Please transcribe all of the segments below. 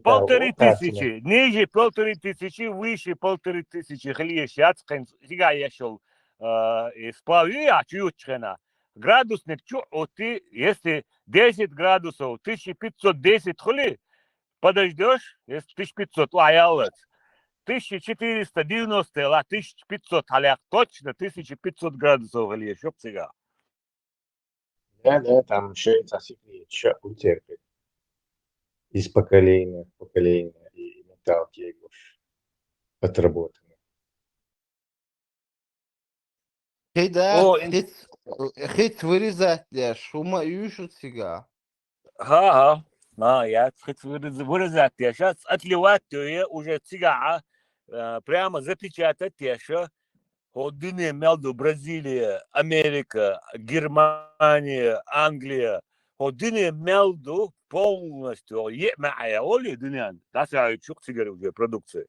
1500, ниже 1500, выше 1500, хлеще, ацкин, сега я шел, сплави, а чуть-чуть, градусник, ты, если 10 градусов, 1510 хули, подождешь, если 1500, лаялец, 1490, ла 1500, халяк, точно 1500 градусов хлеще, чтоб сега. Да, там еще и сосиски еще утерпит. Из поколения в поколение и металл его отработанный. Кайда, хит вырезать, шума ищут сега. Ага, я хоть вырезать, я сейчас отливать ее уже сега, прямо запечатать еще. Hodine meldu Бразилия, Америка, Германия, Англия. Hodine meldu полностью. معايا оли دنيا. تاسع شو تيجي уже продукции.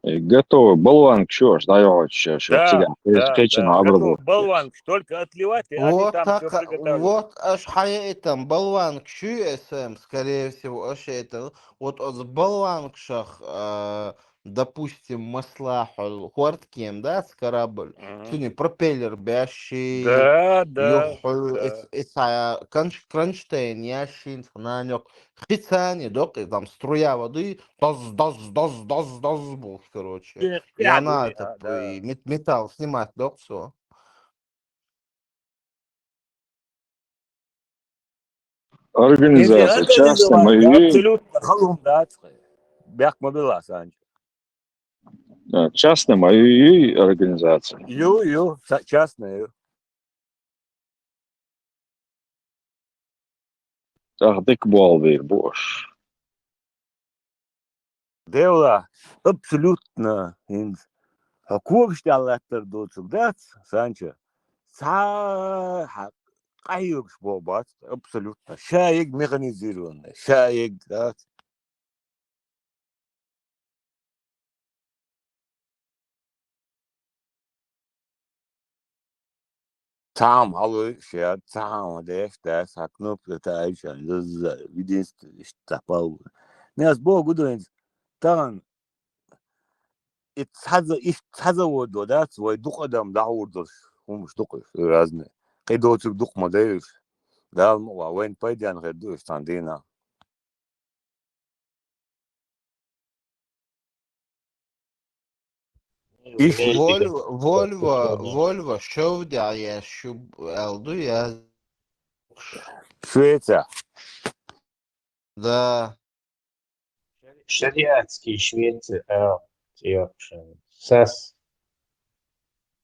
Готовый болванка, что ж, даешь, что тебя. Готов болванка, только отливать, и они Вот там так, все приготовили. вот аж хаятам болванк ШСМ, скорее всего, аж это. Вот с болванкшах, допустим, маслаху хорткем, да, с корабль. Сегодня пропеллер бящий. Да. Кронштейн, ящин, фнанек. Хицани, док, и там струя воды, дос, был, короче. И она, это, металл снимать, док, все. Организация частная и... Абсолютно халум, да. Бяк мобила, Санч. Частная и организация. Частная. Тахдык болвир, бош. Девла, абсолютно. А куршталлаттар доцук, да, Санчо? Кайюкш бобат, абсолютно. Шаек механизированный, шаек, да. Там, алло, шея, там, да, кнопка, та еще, единственное, что попал. Меня с Богу дует, там, и цазаводу, да, свой дух адам, да, урдос, штуки разные. Кайдоцук дух модель, да, вен пойдян, реду, стандина. Вольво, шовдя я шуб элду я. Швеция. Да. Шариатский Швеция, САС,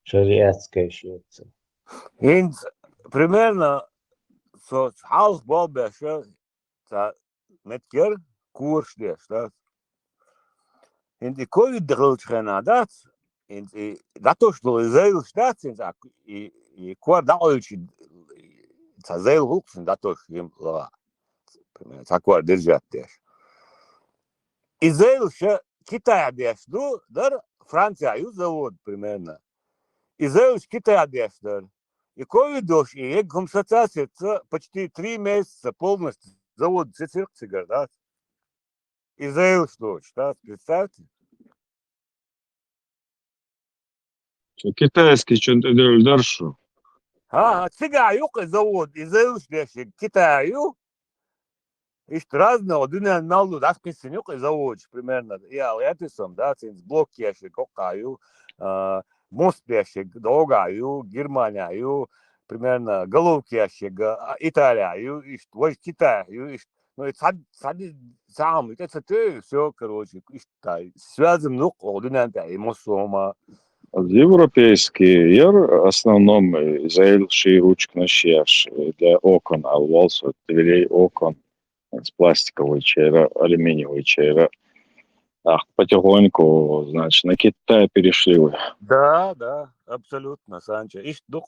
шариатская Швеция. Примерно халх бол беше меткер курш деш, да. И кой дрылчрена, да. И то, что израил штат, и кор даучи цазел хуксен, да то, что им лава. Примерно, такое держать деш. Израил ще Китай деш, да, Франция, ю завод примерно. Израил Китай деш, да. И ковидош, и комсоциация почти 3 месяца полностью завод цициркцигар, да. Израил что, да, представьте. Китайский что-то дальше. Цигаю завод, Израил что, Китаю. И что разного, дунья налду, да, скинсенюк завод, примерно. Я ты сам, да, цинс блоки я ще кокаю, мост я ще долгаю, Германию, примерно головки ящика, Италию, и что, Китаю, и что, ну, это сам, это ты, все, короче, и что, связан, ну, одинарно, эмоционально. Европейский ер, основном, израильский ручек нащешь для окон, а волсу, дверей окон, с пластиковой чайра, алюминиевой чайра. Потихоньку, значит, на Китай перешли вы. Да, абсолютно, Санчо. И что?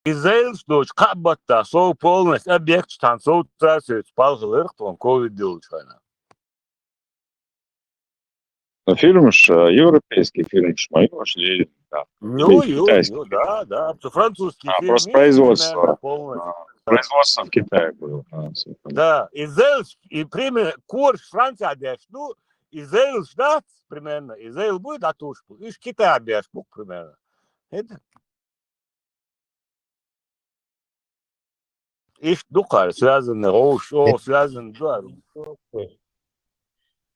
Израиль, что каббата, сол полностью объект, что сол трассы, спал он ковид делал, чайно. Фильм ж, европейский фильм ж, мои вошли, да. Ну, да, французский фильм. Просто производство. Производство в Китае было. Да, и пример курс Франция бьешь, ну, Израиль ждать примерно, Израиль будет отушку, и Китай бьешь, примерно. Это иш дукар связаны, связаны, да.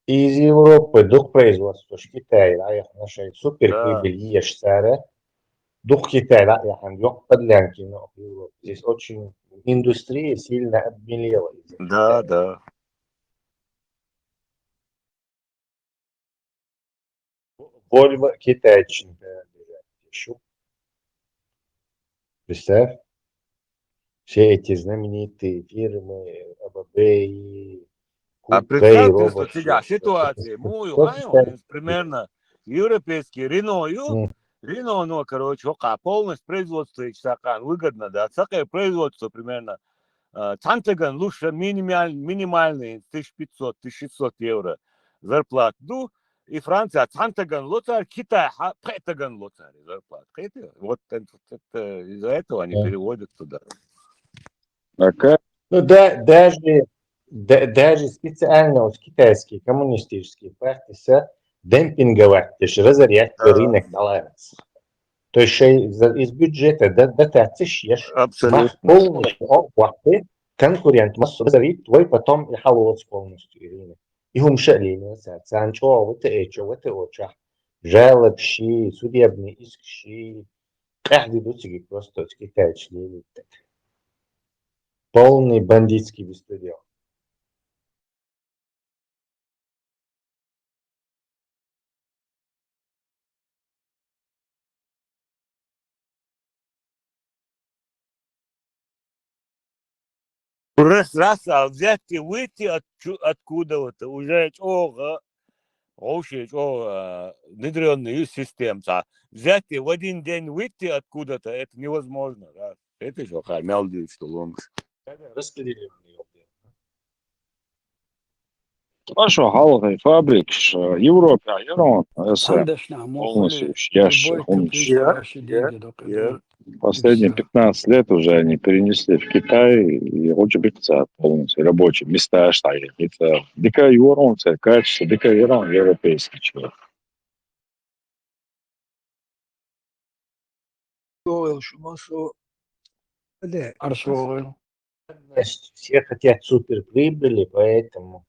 Из Европы дух производства Китая, да, я нашей супер Да. прибыль ешь сара, дух Китая, да, я yok подлянки, но в Европе. Здесь очень индустрия сильно обмелела из-за Да, Китая. да. Volvo китайчин принадлежат. Еще. Представь, все эти знаменитые фирмы, АББ и А Купка и представьте, что Робош. тебя ситуация, мою Кто район, китайский? примерно европейский Рено, ну, короче, полностью производство и стакан выгодно, да, всякое производство примерно, Цантаган лучше минимальный 1500-1600 евро зарплат, ну, и Франция, Цантаган лоцарь, Китай, Петаган лоцарь зарплат. Вот это из-за этого они Да. переводят туда. Ну да, даже специально вот китайские коммунистические партии демпинговать, то есть разорять Да, рынок баланс. То есть из бюджета дотацишь, мах абсолютно. полностью оплаты, конкурент массу разорит твой потом и халуц полностью рынок. И умшаление, санчо, вот это очах. Жалоб щи, судебные иск щи. Каждый дутики просто китайцы. Полный бандитский беспредел. Раз, а взять и выйти откуда-то, уже вообще, внедренную систему, взять и в один день выйти откуда-то, это невозможно, да. Это же хамялди, что ломс. Распределенный объем. Хорошо, Галата фабрик, Европа, Иран, СМ, عندش نعم полностью, خلي ящ, любой умничай. каприз деньги только да. Последние всё. 15 лет уже они перенесли в Китай и очень быстро полностью рабочие места, штаты. Это дикая Иран, качество, дикая Иран, европейский человек. Аршойл. Значит, все хотят суперприбыли, поэтому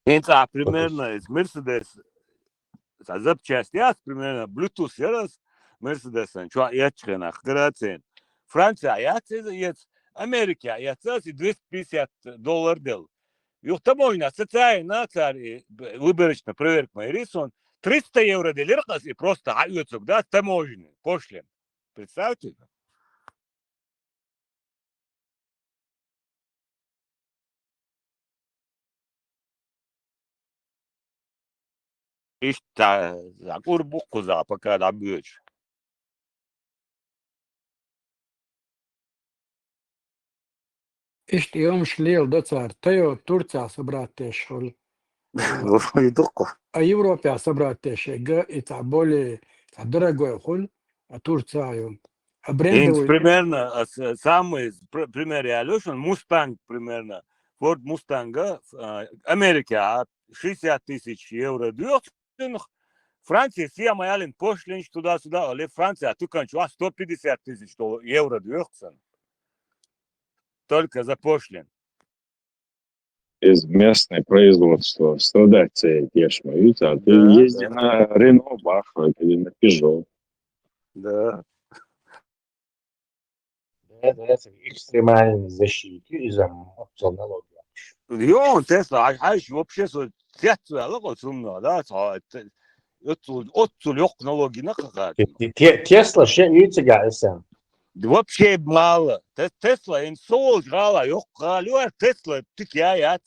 Это вот и примерно из Мерседес, запчасти, я примерно Bluetooth, я раз Мерседес, что я чхенах, Франция, я цез, Америка, я цез, $250 дел. Юхтамойна, социальная царь, выборочно проверка мой рисон, 300 евро делиркас и просто аюцук, да, таможенный, пошлин. Представьте? Ишта, курбуку за, пока добьешь. Ишти يوم شليل دцар Тойо Турция собрать шол. А Европа собрать га и более дорогой хол, а Турция а брендовый Примерно, самый пример я Алешин, Мустанг примерно, Ford Мустанга, Америка, 60 тысяч евро дает, Франция, все моя пошлин туда-сюда, але Франция, tu kanču 150 тысяч евро дается. Только за пошлин. Из местной производства страдать ешь моют, а ты Да, езди да. на Рено, Бахва или на Пежо. Да. экстремальной защите из-за налогов. Йон, Тесла, аж вообще, сетцу, сумно, да, отцу лег налоги на какая. Тесла ще яйца. Вообще мало. Тесла инсол жрала, Тесла тыкяет.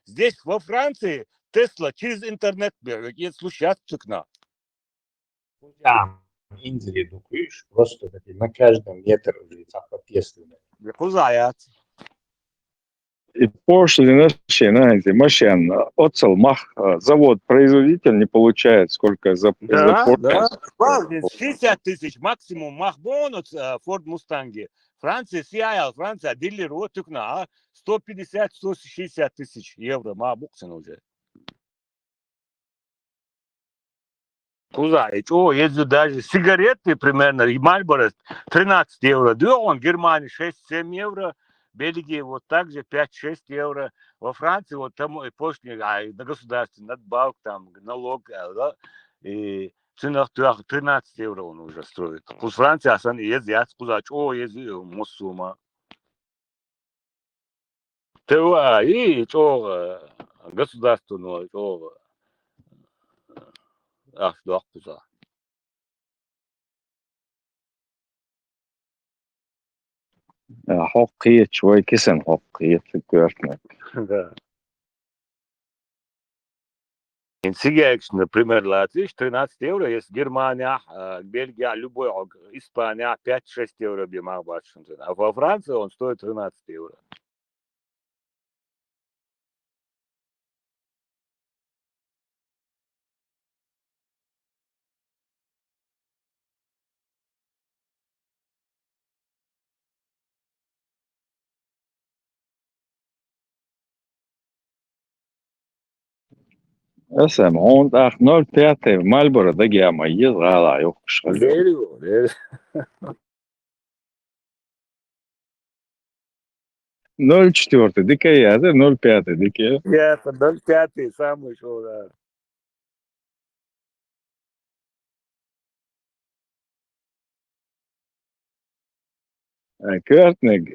Здесь во Франции Тесла через интернет берет, если сейчас цикна. Индии дукуешь, просто на каждом метр Теслы. Хузаят. И пошлины на эти машины. Оцел, мах, завод-производитель не получает сколько за Да, пошлины. да. 60 тысяч максимум махбонус Форд Мустанги. Франция сиял, Франция дилер вот тукна, 150-160 тысяч евро махбуксен уже. Куда? И что, ездят даже сигареты примерно, и Мальборо 13 евро. Да, он Германии 6-7 евро, Бельгии вот так же 5-6 евро. Во Франции вот там и пошлины, на государственный надбавку, там налог, да, и цена 13 евро он уже строит. Плюс Франция, асан ездят, куда, что ездят, Моссума. Тева, и что, государственного, что, да, куда. حقية شوي كسن حقية فكرتنا. Да. Инсигекс, например, Латвия 13 евро, есть Германия, Бельгия, любой, Испания 5-6 евро бимах бачен. А во Франции он стоит 13 евро. اسم هون اخ 0,5 مالبورو دقيقة ميز غالا يوكش خليه. Верю. 0,4 دقيقة هذا 0,5 دقيقة. Я это 0,5 самый шел, да. كارتنج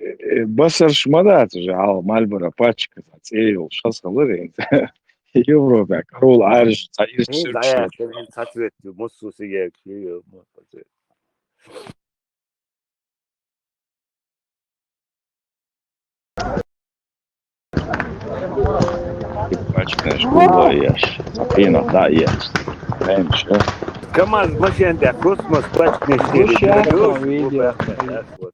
بصر شمدات جعل مالبورو باتشك تاعي وشخص غير انت يورو باك رول عارج تعيش Не سيركشن. знаю, это соответствует Моссу Сигекс. Бачка школа яш. Сапина да яш. Меньше. КамАЗ машина, космос, пачкни Гуш штири. ясно видео. Вот.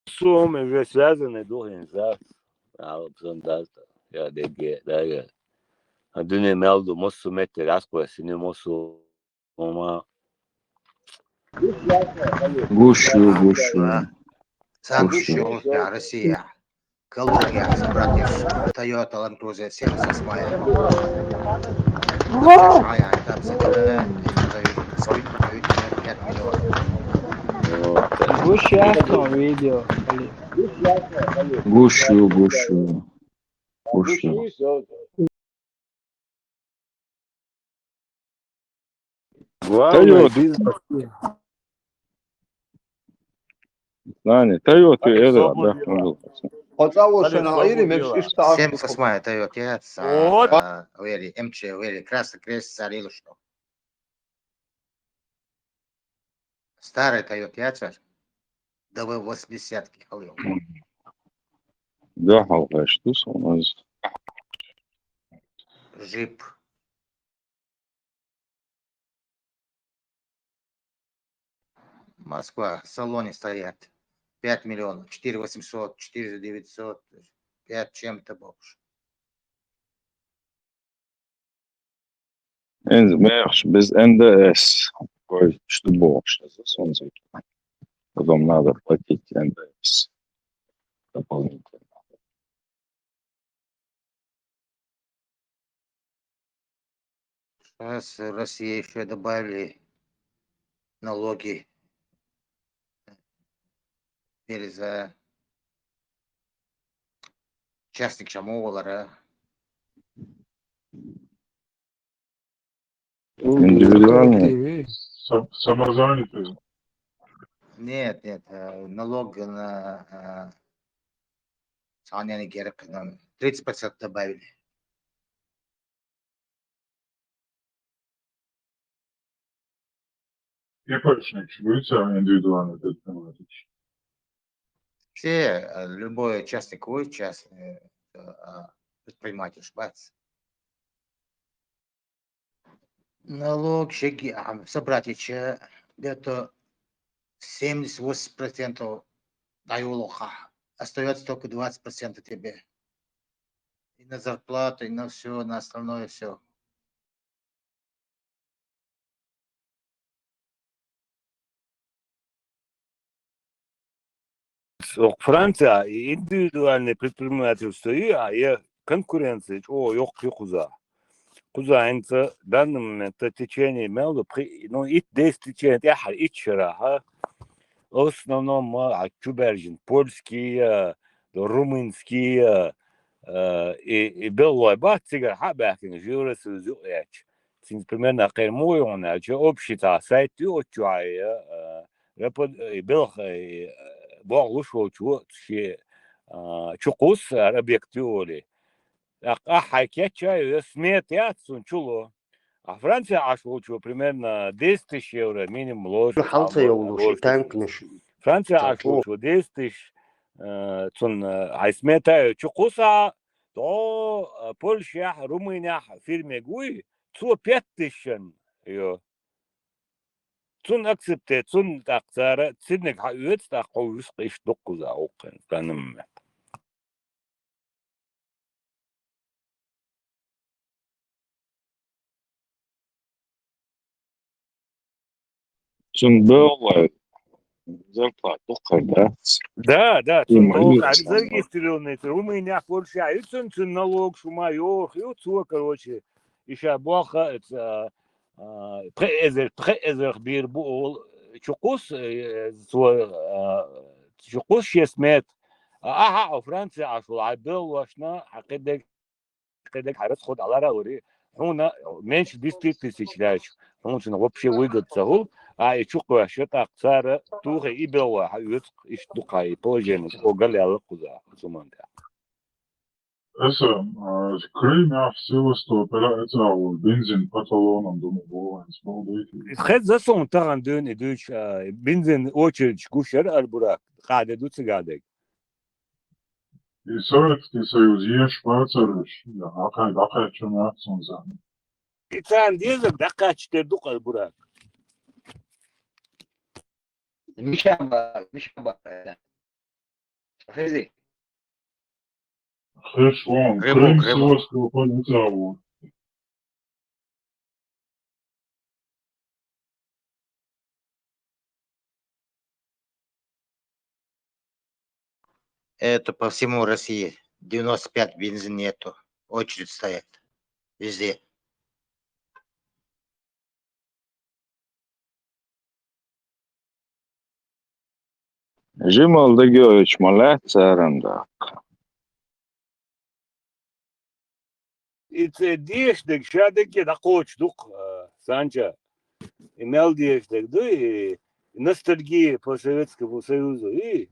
Суммы уже связаны, должен завтра. Sondažta. Jā, DG, DG. Dune meldu mosu meti rasklēsini mosu umā. Гушу. Санкт-Петербург, Россия. Калуга, собратьев Toyota Land Cruiser 78. Там собирают 5 миллионов. Гуш ясно видео. Гушу. Главное, Toyota. бизнес. Знание. Toyota Так, это всё да. будет. Отзовушена Ирим, что 78 Toyota Вот. Вели, МЧ, Вели, Красный Крест, царил что. Старый Toyota, да вы 80-ки халил. Да, халка, что у нас? Джип. Москва, в салоне стоят 5 миллионов, 4 800, 4 900, 5 чем-то больше. Enz мерш без НДС. Что больше за солнце. Потом надо платить НДС дополнительно. Сейчас в России еще добавили налоги теперь за частник Чамовара. Индивидуальный. Самозанятые. Нет, налог на сохранение герб 30% добавили. Какой будете индивидуальный предприниматель? Все, любой частник будет, частный предприниматель, бац. Налог собрать еще где-то 78% даюлоха. Остается только 20% тебе. И на зарплату, и на все, на остальное все. Франция индивидуальное предпринимательство и конкуренция. Yok kuza. Kuza в данный момент течение имело, ну, и течение, и вчера, в основном чубержин, польские, румынские, и белой бацигар, хабахин, жюрес, зюэч. Примерно каймой он, общий-то сайт, и отчая, белх, بوغوشو شي чукус объективали. Хайкетча смет яцун чуло. А Франция ашлучу примерно 10 тысяч евро минимум ложит. حالته يولوشي تانكنش Франция تعطوه ашлучу 10 тысяч цун айсмета чукуса то Польша, Румыния фирме гуи цу 5 тысяч ее. Цун акцепте, цун такцара, цинник хаюц так ковис киш докуза окен танım. Цун был зарплату, да? Да, И цун мои ток, основные. зарегистрированный, Румыния, Польша, и цун налог, шумайох, и цу, короче, еще баха, это преэзер бир бул, чукус, чукус 6 мет. Ага, Франция ашул, абел вашна, акедек حارس خد على رأوري هنا меньше 10 тысяч ляч. Он вообще выгодца гул, а и чуква что-то акцара туха и бела, а юц и штука и положение, огаляла куда, суманда. اسا كريم Севастополя это бензин по талонам думаю баланс молодой. خد زسون تغن دون يدوش بنزين очередь гушер البراك قاعدة دوتس قاعدة. И Советский Союз ешь пацарыш, акай чем акцон за. إنسان ديزك دقة تشتردوق البراك. مش فيزي Хешлон, Крыму, Крым Крыму. Севаского поля Это по всему России. 95 бензин нету. Очередь стоит. Везде. Жимал Дагеевич Малят Царанда. Это дешдек, шадек, да коч дух, Санча. Имел дешдек, да и ностальгия по Советскому Союзу. И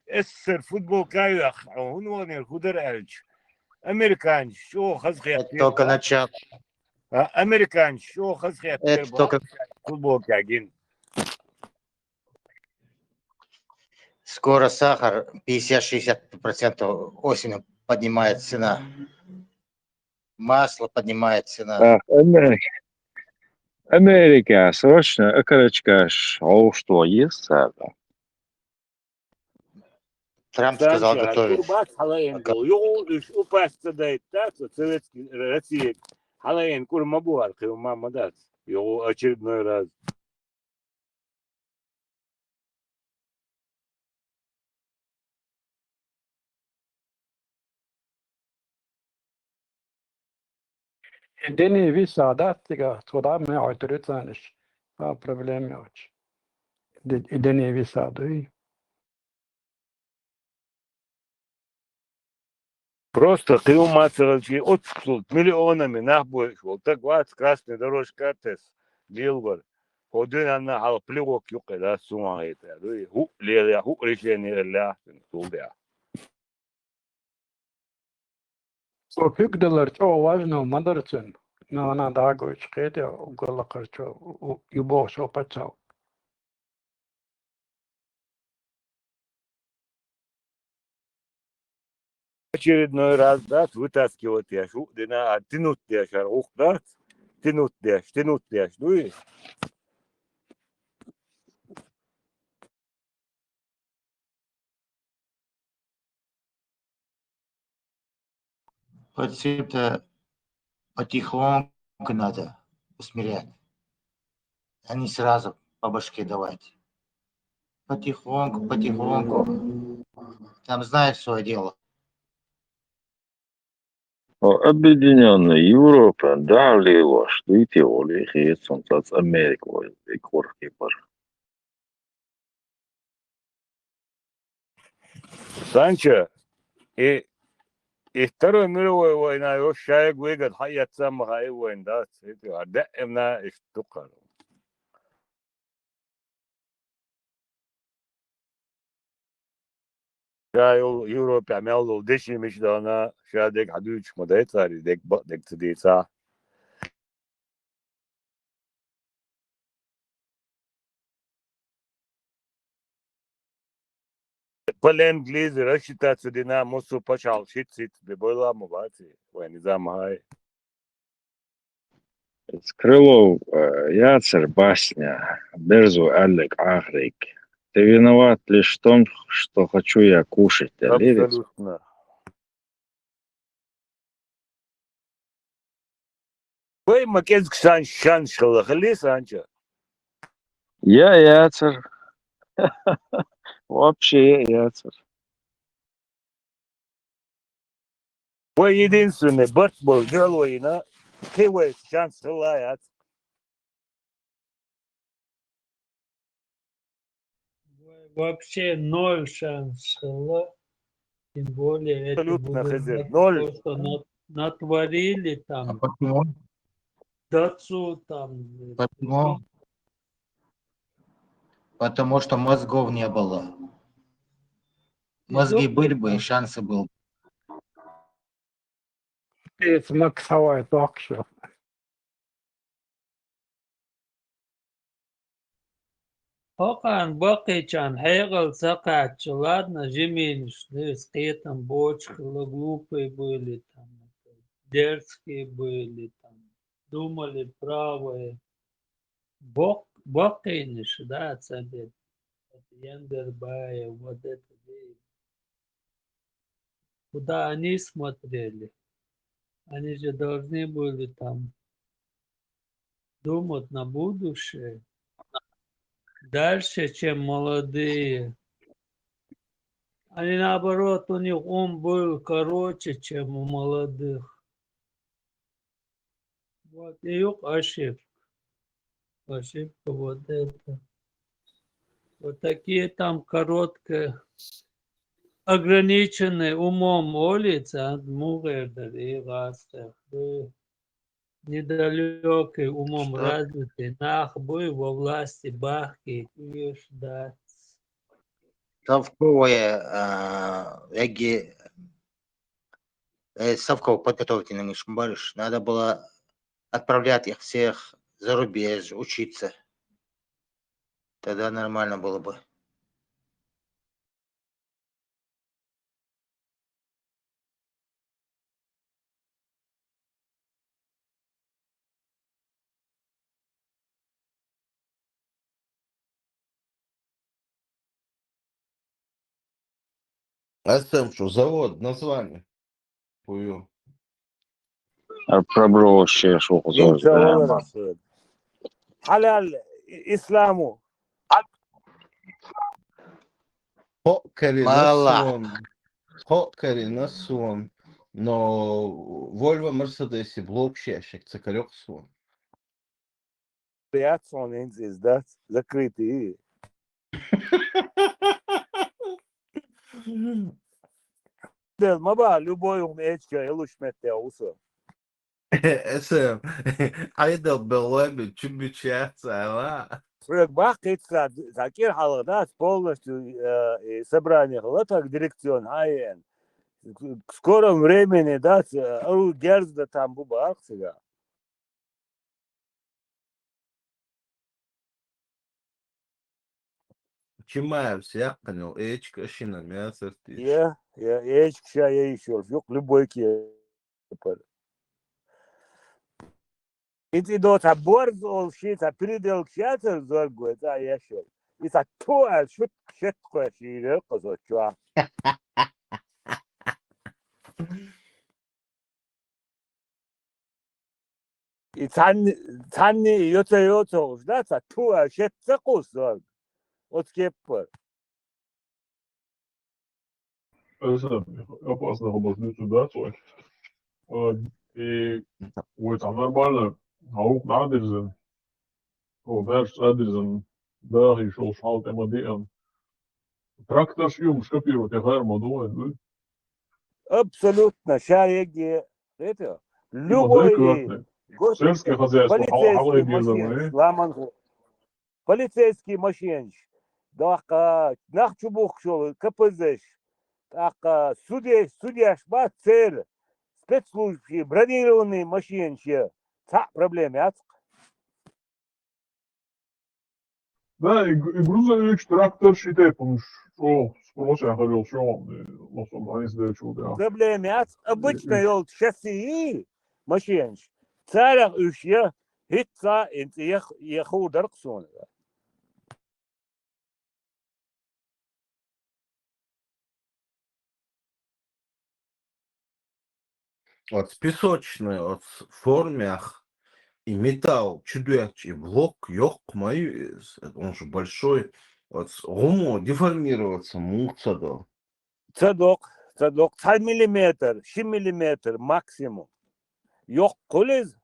СССР футбол кайах, он худеральч. Американец, что хазхет. Это только начало. Американец, что хазхет. Это только Футбол кагин. скоро сахар 50-60% осенью поднимает цена. Масло поднимает цена. Америка срочно окорочкаш, а что есть это? Трамп сказал готовить. Советский Россия. Халаин курмабуар, мама даст. Его очередной раз. Deni vi sadatiga toda me autoritanish. А проблем очень. Deni vi sadu. Просто ты умацарочки отсут миллионами нахбоешь. Вот так вот красный дорожка тес. Билбор. Ходин она хал плевок юка да сума это. Ху лея ху решение ля. Тулдя. So hygdeler çok важно madarçın. Na daha göç kedi ugola karşı yubo şopatçav. очередной раз, да, вытаскивать я шу, дина, тянуть я шарух, да, тянуть я, ну и Хоть потихоньку надо усмирять, а не сразу по башке давать. Потихоньку, потихоньку. Там знает свое дело. Объединенная Европа, да, лило, что и теории, хейсон, с Америкой, и корхипар. Санчо, и Второй мировой война, его шаек выгод, хаят сам хай войн, да, это, да, именно и штука. شايل يوروب يعملوا دشي مش دانا شادك عدوش مدايت صاري ديك ديك تديتا بالانجليزي رشتا تدينا موسو باشال شيت سيت بيبولا مباتي وين نظام هاي С Крылов, Яцер, басня, Берзу, Алек, Ахрик. Ты виноват лишь в том, что хочу я кушать, да, лирицу. абсолютно. Вы макезк шан шалахали санчо. Я Яцер, вообще Яцер. Вы единственный бортбол герои на ты шан шалаят. Вообще ноль шансов, тем более это Абсолютно будет хазер. Ноль. то, что натворили А там, почему? дацу там. Почему? Потому что мозгов не было. Мозги были бы, и шансы был. Det смаксовать också. Оқан бақичан хайгал сақачы, ладно, жеминиш, там бочкало, глупые были там, дерзкие были там, думали правые. Бақиниш, да, цадет, Яндербаев, вот это. Куда они смотрели? Они же должны были там думать на будущее. Дальше, чем молодые. Они наоборот, у них ум был короче, чем у молодых. Вот их ошибка. Ошибка вот это. Вот такие там короткие, ограниченные умом улицы, мугердали, растах, недалекий умом Что? развитый, нах был во власти бахки, ждать. Совковые, совков подготовительный мышь. Надо было отправлять их всех за рубеж, учиться. Тогда нормально было бы. А сам что, завод, название? Пою. Пробрал вообще, что Иншаллах. Халал исламу. Покари на Мало. сон. Покари на сон. Но Volvo Mercedes блок шешек, цикарек сон. Реакцион инзис, да, закрытый. Del маба любой умечка и луч метеуса. Esam, ayda belami чубичаться, ла. Фрэг бахтится, такие халадас полностью собрание халаток дирекцион хайен. В скором времени, да, герзда там буба акция. Чимаев всяканил, эчка шина мясо. Я Эч кша еще, yok любой кепер. Ити до та борз ол шит, а передел кшатер зоргу, это еще. И та то, шут кшет кшире, козочуа. И танни йота, да, та то, шет цекус зорг. От кепер. Also, опасно обозначить ситуацию. И вот там нормально, auch Nadelsen, Värst Nadelsen, da еще шал тема диан. Трактор шьем, шкапировать, я харма думаю, Абсолютно, шареги, это, модель любой, сельское хозяйство, полицейский без машин, ламан, полицейский машин, так, нахчубух шел, КПЗ, так, судья, церь, спецслужбы, бронированные машины, та проблема, Да, и грузовик, трактор, считай, потому что спроси, я говорил, что он не знает, что да. проблема, обычно йол шасси, машин, царь ушья, хитца, еху дарксон. Вот песочный, вот в формях и металл, чудачий блок, ёк мою, он же большой, вот гуму деформироваться муцадо. Цадок, 3 миллиметр, 6 миллиметр максимум. Yok kolez,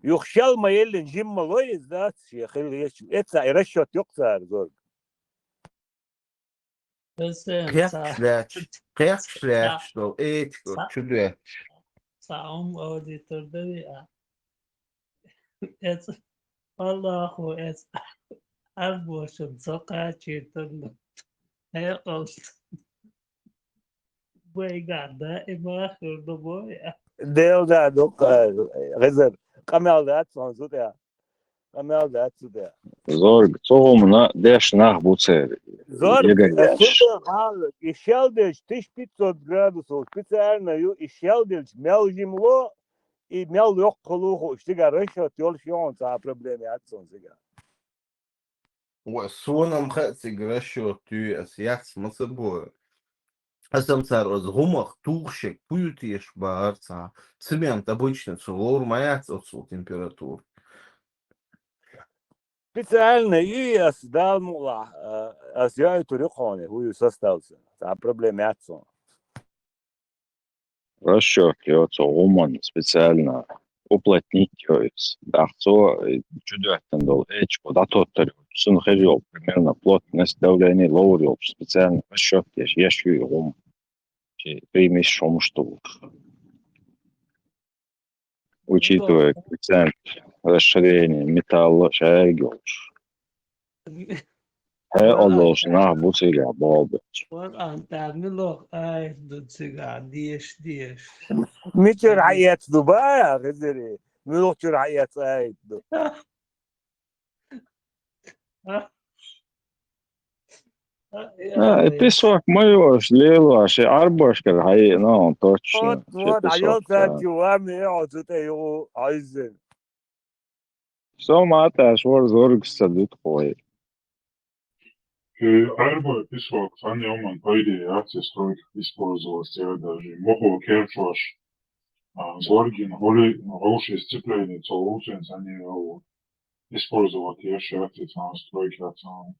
yok şalma yellin jimmaloyuz da etsa расчет yok zar zor. Kıyak şlaç, что эти вот чудачий. Sağım auditorda ya. Es Allahu es arboşun sokağa çıktım. Hey olsun. Bu gada ima hırdı bu ya. Deo da dok rezer. Kamel da son zut ya. Kamel da zut ya. Zorg, tohumuna deş nah bucer. Zor, Yegayaş. super işeldeć 1500 градусов специально işeldeć melžimlo и мел yok koluhu. Stiga расчет yol šion ta problemi atson siga. Ой, соном хацик расчет, я с собой. А сам царь от гумах, тухщик, пуютишь барца. Цемент обычный, целур маяц от температур. Специально и сдал мула, я турихоне, хую составился. Та проблеми atson. Расчет, умон специально уплотнить его. Да, то чудятен дол, эчко, да тот сын херил, примерно плотность давления лоурил, специально расчет, я шью ум. Примесь шум что. Учитывая коэффициент расширения металла, шаргёш. Олош, на бутыга, болбы. Var antamilo ay dutsiga diyeş. Митер hayat Дубая, резери. Милотер hayat ayt. Песок моешь, лилаш, арбашка, хай, ну, точно. Вот, айол сатюами, это его айзен. Все маташ, вор зорг садут хой. Арба песок, они уман, по идее, акции стройки использовалась, я даже моху керчваш, зоргин, голуши сцепление, целоусен, они его использовать, я еще акции стройки отцам.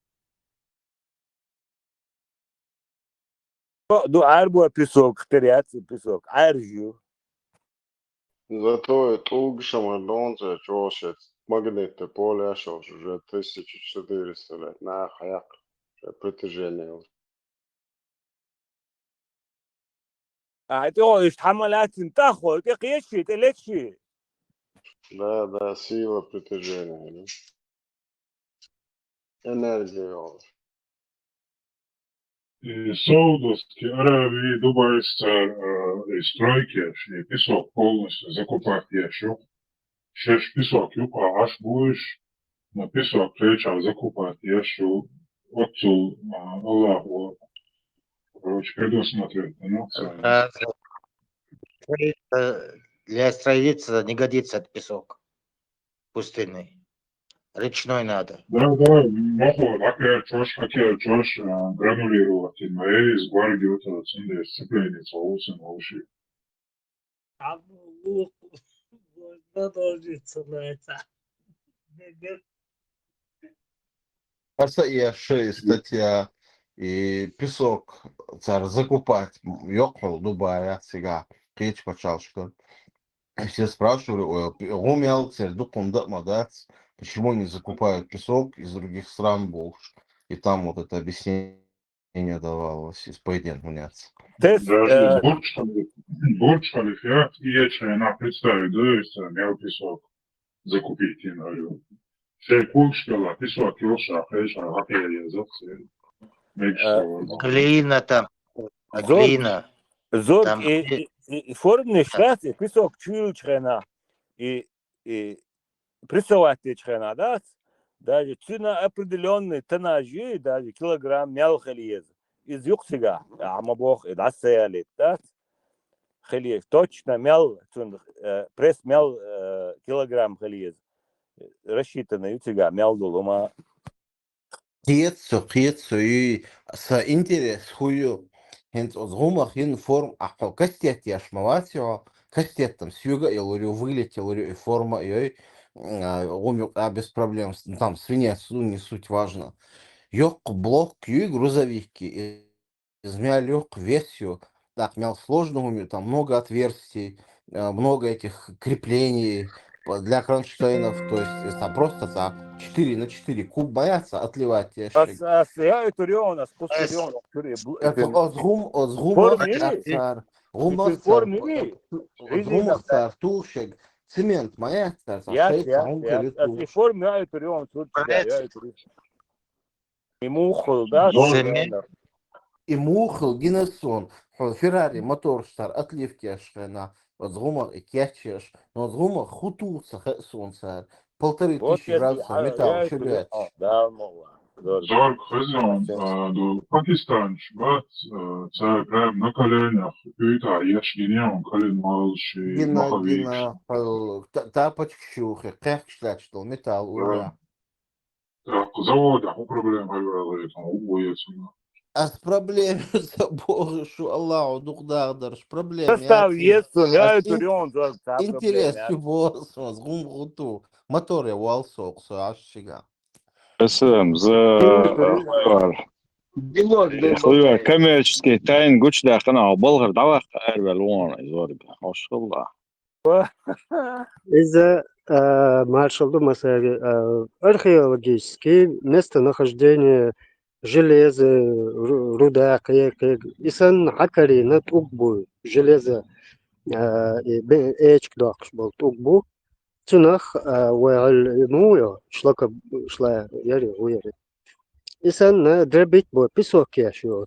Ду арбо песок, теряться песок, аржу. Зато это Угшамадонце, Чошет, магниты поля, уже 1400 лет, на хаяк, притяжение. Это он حملات تاخذ تقيشي تلشي. Да, сила притяжения, да? Энергия. И Саудовской Аравии, Дубайской стройки, и песок полностью закупать еще. Шеш песок, юка, аж будешь на песок причал закупать еще. Отцу Аллаху короче, предусмотреть. Ну, в целом. Для строительства не годится этот песок пустынный. Речной надо. Да, могу, опять чаще хотел чаще гранулировать, и сгварги вот это сцепление целуются на уши. А продолжится на это. Шесть статья и песок царь закупать ёкнул Дубая сега печь почалшка. Все спрашивали, умел царь дуком датмадац, почему не закупают песок из других стран больше. И там вот это объяснение давалось из поединка уняться. Даже Бурдж Халифа и я представить, да, если мел песок закупить, я говорю. Все кучка, песок, килша, хэша, хапея, зацель. Глина там. Глина. Зорг Там и формный шрат, и песок чуючрена, и прессоватый да? Даже цена определенной тоннажи, даже килограмм мял халиез. Из юксига, амабох, и дасселит, да? Халиез, точно мял, пресс мял килограмм халиез. Рассчитанный юксига, мял долума. Киетсо и с интерес хую. Хент от гумах ин форм ахо кастет яшмаватио, кастет там сюга и лурю вылетел, и форма и гумик без проблем, там свинец, ну не суть важно. Ёк блок и грузовики, измял лёг версию, так мял сложную, там много отверстий, много этих креплений для кронштейнов, то есть это просто так 4×4 куб боятся отливать ящик. Я это реально, спустя Гумах цар, тушек, цемент маяться, шейца, форме я это реально, и мухол, да? И мухол, гинесон, Феррари, мотор стар, отливки ашхена, от гумах и кячеш, но от гумах хутуца, солнце, 1500 градусов металл, шибет. Да, мова. Зорг хозяин, до Пакистан, бат, царь прям на коленях, пюта, ешь генеон, колен малши, маховик. Тапочек щухи, как шлять, что металл, уля. Так, завода, у проблем говорили, там, убоится. А с проблемой Бога, что Аллаху духдагдарш, проблем. Состав есть, я это реально, интерес чего, с гумгуту, мотор я уалсок, ашига. СМ за خيار коммерческий тайн гуч да хана болгар давах арвалон изорга машаллах Из-за маршалу Масави археологические местонахождения железа, руда, исан хакари на тугбу, железо эчк дохш был тугбу, цунах уэльмуя шла яри уяри. Исан дребить бо песок яшио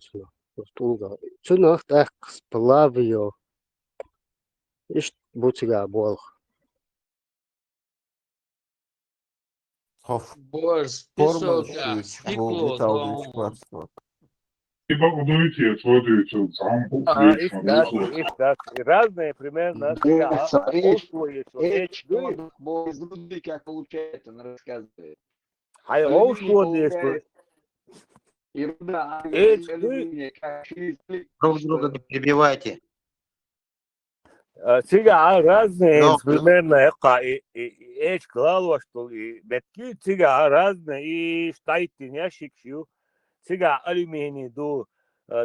тулга. Цунах так сплавио. Иш бутига болох. Борс, песок, стекло, да. Ибо удуйте, отводите, сам разные примерно. Как получается, он рассказывает. А его что Друг друга не перебивайте. Сега разные примерно эч клало что и бетки сега разные и штайты няшикшю сега алюминий ду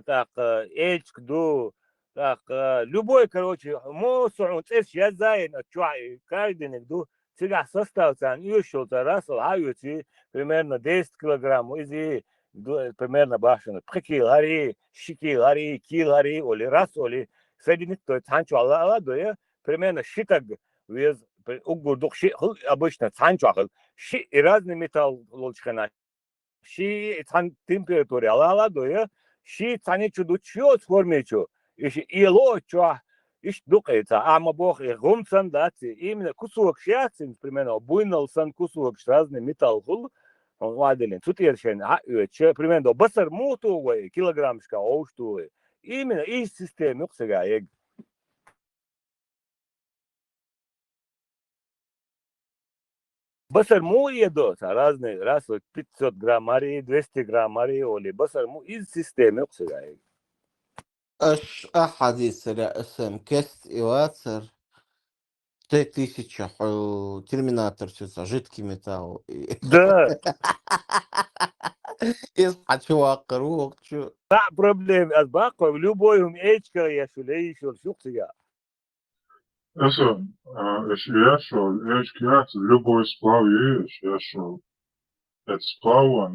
так эчк ду так любой короче мусор эс я заин чуай каждый ду сега состав там ещё раз аюти примерно 10 килограмм изи примерно башен прикилари шикилари килари или раз или соединить то танчу алладоя примерно шитаг вес угурдук ши обычно танчу ши разный металл лучхана ши тан температура алладоя ши таничу дучо формечу и лочо иш дукается ама бог и гумсан дати именно кусок шяцин примерно буйналсан кусок разный металл хул он ваделин тут ершен примерно басар муту килограммшка ошту именно из системы сега ег. Басар му едос, разные, раз вот 500 грамм ари, 200 грамм ари, оли, басар му из системы сега ег. اش احاديث اسم كست ايواتر 3000 терминатор все жидкий металл Да, يصحى شو روح شو да, проблем, аз бако, в любой умечка я шулей, шул шук сега. Это, если я шел, любой сплав есть, я шел. Это сплав, он,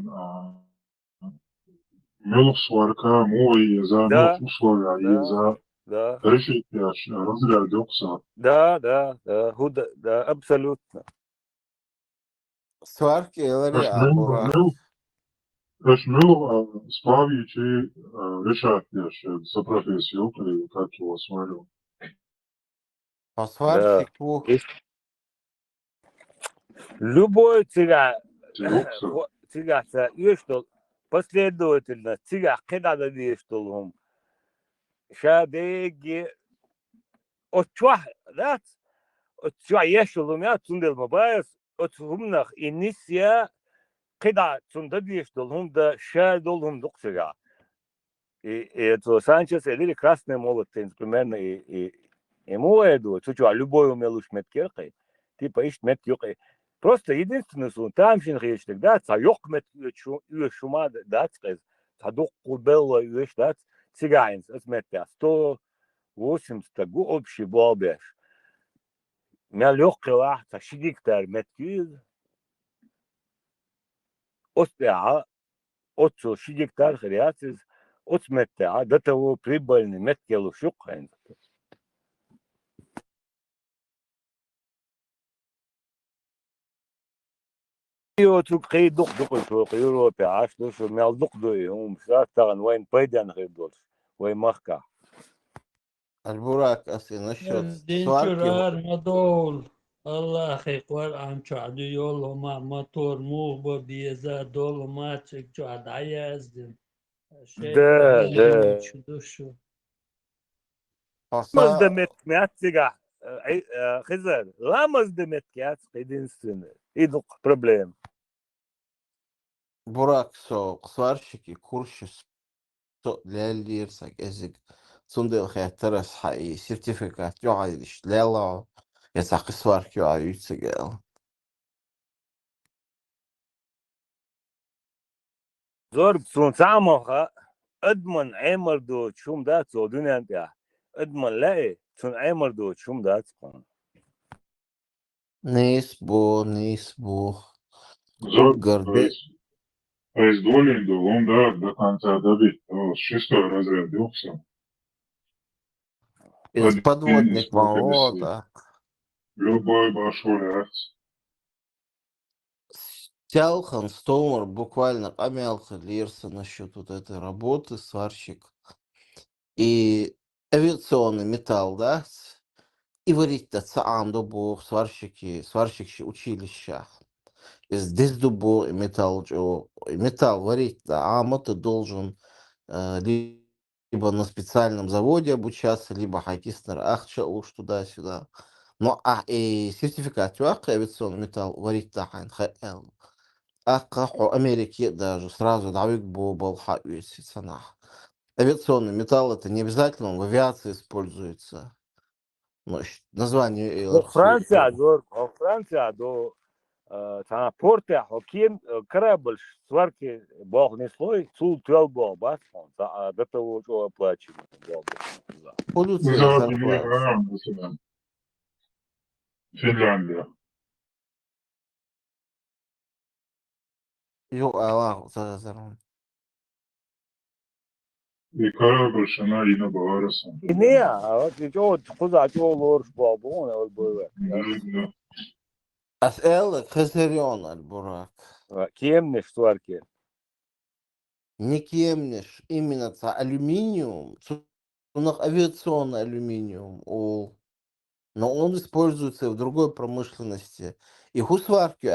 мелок сварка, мой, за мелок Да, условия, и да, за да, решить, разряд докса. да, худа, да, абсолютно. сварки Эш говоря мелок, бурак эш мелок, сплав, и решать, за профессию, или как его смотрю. а Да. сварщику И любой сега, Докса. сега, что последовательно, сега, когда да что шадеги, от чего, да, от чего ешел меня, тундел мабайс, от хумнах инисия, когда тунда что да шадол доксега. И это Санчес, или красный молотый, примерно, и ему это, что любой умел уж меткеркой, типа ищет меткеркой. Просто единственное, что там ще речник, да, царек мет шума, да, цадок кубелла, да, цыганец, это метя, 180 гу общий болбеш. Меня легкий лахта, шигиктар меткиз, остя, отцу шигиктар хряцис, от метя, до того прибыльный меткелу шукхайн. يوتوك خي دق شو يوروبي عاشتو شو مال دق هم شاتان وين بيدان غيدوش وين مخكا البراك أصلي насчет сварки دينشورار مدول الله خيقوال عم شعدو يولو مع موتور موغبا بيزا دولو ما تشك شعد عيازدن شيء ده شدوشو لامز فصا دمت مياتسيغا خزر لامز دمت كيات قيدين سنة يدق проблем براك сварщики курсы для лирсак язык сундел хэтэрас хай сертификат югайдиш лела ясак сварки аюцегел زور بسون ساموها ادمن عمر دو شوم دات سو دنيا انت ادمن لاي سون عمر دو شوم دات نيسبو Зор, горде из долей до лонда до конца добить, шестой разряд докса. из Один из подводник профессий. волода Любой большой акт. Тялхан Стоумер буквально помялся Лирса насчет вот этой работы, сварщик. И авиационный металл, да? И варить-то сам дубу сварщики училища. Здесь дубу и металл, металл варить-то, ты должен либо на специальном заводе обучаться, либо хоккейстер ахча уж туда-сюда. Но и сертификат авиационный металл варить-то ХНХЛ. أقح Америки даже сразу давик бобал санах. Авиационный металл это не обязательно, он в авиации используется. Но название Франция зор Франция до транспорта хокин корабль сварки бог не слой сул твел бог бас до того что оплачивают полюция Зор не зарплата. играем, مثلا Финляндия. Аллах за И корабль шана и на Бавараса. не а вот что куда что лорш бабон ол было Да. أسألك خسران البراك. кем не сварки Не кемнешь именно алюминиум, у нас авиационный алюминиум, но он используется в другой промышленности. И хусварки,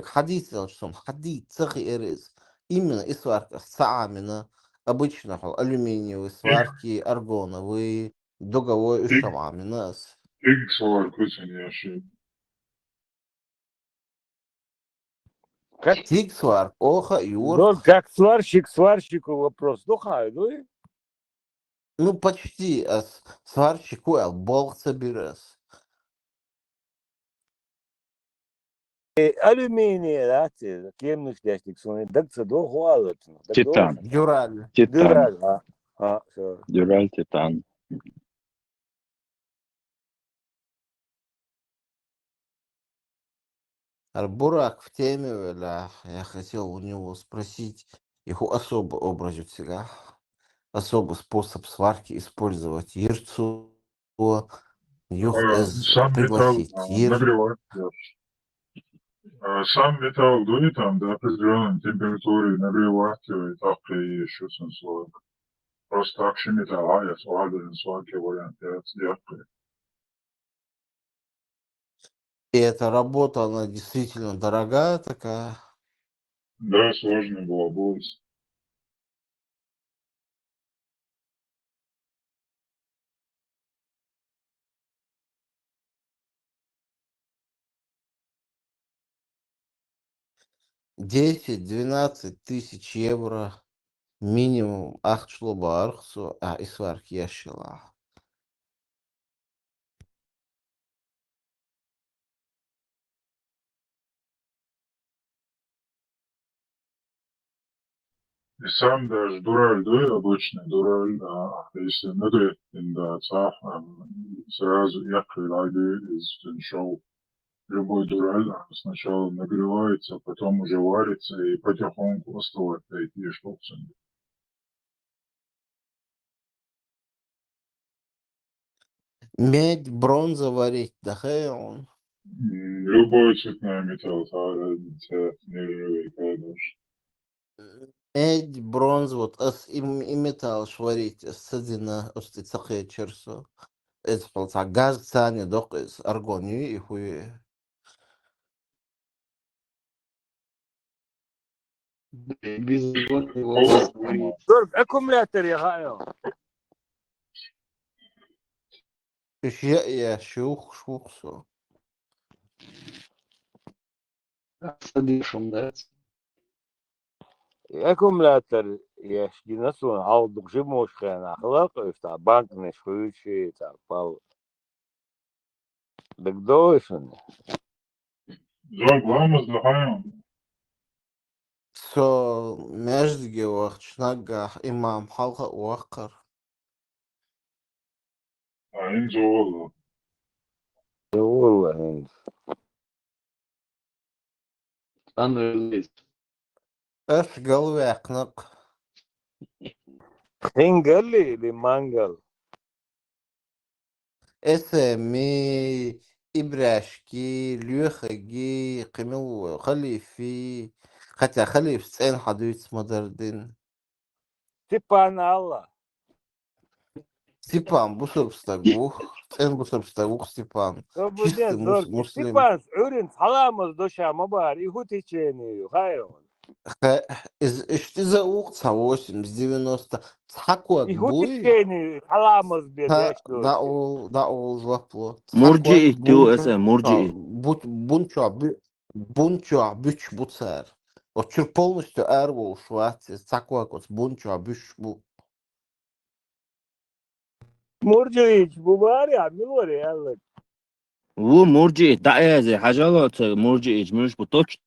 хадит, что хадит, цехи эрис, именно и сварка, самина обычно алюминиевые сварки, аргоновые, договор и шамами нас. Тик свар куцен яши. Как, Тик сварк, оха, ну, юрк. как сварщик сварщику вопрос. Ну, хай, ну и Ну, почти, а сварщик болт соберес. алюминий, да, кем ночник, сон, так це до хуалот, так до Титан. Дюраль. Титан. дюраль, все. Дюраль, титан. Бурак в теме, бля, я хотел у него спросить его особый образ себя, особый способ сварки использовать ерцу, юх Сам металл пригласить ер. нагревать. Сам металл дует там до определенной температуры нагревать, и так и еще сварк. Просто так же металл, а я сваргаю сварки вариант, я сделаю. И эта работа, она действительно дорогая такая. Да, сложно было будет. $10-12 тысяч евро минимум ахчлоба архсу, и сварки ящила. И сам даже дураль дует, обычный дураль, если нагреть, да, сразу яркий лайдует из шоу. Любой дураль сначала нагревается, потом уже варится и потихоньку остывает эти штуки. Медь, бронза варить, да он. Любой цветной металл, разница не конечно. Медь, бронза, вот и металл шварить, садина, остицахе черсо. Это полца газ, цани, док, аргонию и хуе. Безводный вопрос говорит. Аккумулятор я гаю. Я шухсу. С дышом, да? Аккумулятор я шгинасон, алдук жимош хана, хлопаю, та банк не шхуючи, та пал. Так дойшен. Зон гламас дахаем. So, между вахт шнага имам халха уахкар. Ин зооло. والله Unreleased. Эш галвякнак. хингалли لمانجل. اسمي إبراشكي ليوخجي قمو خليفي хотя خليف سين حدوث مدردين Степан Алла. Степан Бусурбстагух سين Бусурбстагух Степан Добрый чистый день, зоркий. муслим Степан, Урин, Халамас, Доша, Мабар, и Гутичени, Хайон. из за угца 80-90 цхакуак И буй Гутичени, Халамас, бедячки. да ол злапло цхакуак مرجئي تو اسا مرجئي бунчуа бюч буцер вот чур полностью эрвол швати цхакуак вот бунчуа бюч бу Мурджич, Бубари, Амилори, Алла. هو مرجئي تعيزي حاجات مرجئي مش بتوش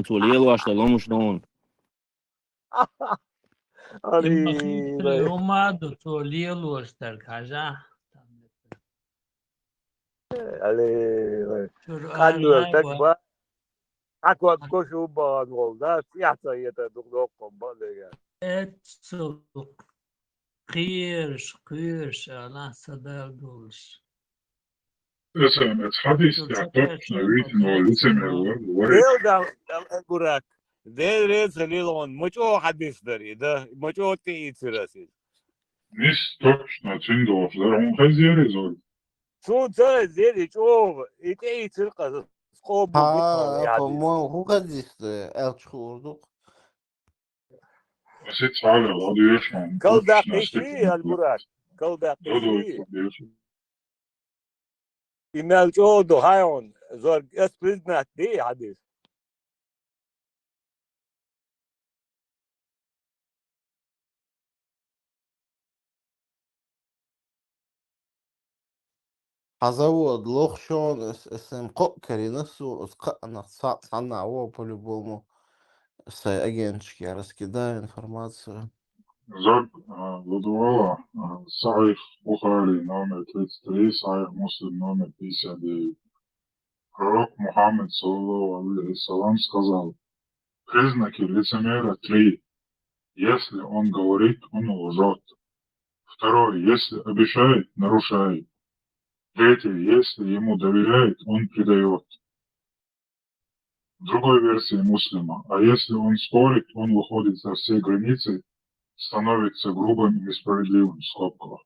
تولي الواش لا مش نون Ali, Umado, tu lilo, starkaja. Ali, Tur Kanur, arlay var. Takba. Aqua Koshu Ban, Golda, Siata, Yeta, Dugdok, Balega. Et قيرش على صدر دولش اسم حديث تعتقد نويت انه لسه الورق Делда, Гурак. Дерез Лилон, Мучо Хадисдари, да, Мучо Тейцераси. نيس точно تندوش دارهم خزيري زول Су Зели, Чов, и Тейцерка, Скобу, Битхал, Ядис. по-моему хугадис элчхурдук Sit sağla, o diyorsun. كل دقيقة المراد كل O دقيقة diyorsun. إمال جودو هايون زور اس بريزنات دي حديث هزود لوخ شون اسم قوكري نفسه اسقنا صنع هو по-любому агентчики раскидаю информацию. Zog, Ludmila, Sahih Bukhari номер 33, Sahih Muslim номер 59. Пророк Мухаммад, саллаллаху алейхи сказал, признаки лицемера три. Если он говорит, он лжет. Второе, если обещает, нарушает. Третье, если ему доверяет, он предает. В другой версии муслима, а если он спорит, он выходит за все границы, становится грубым и несправедливым в скобках.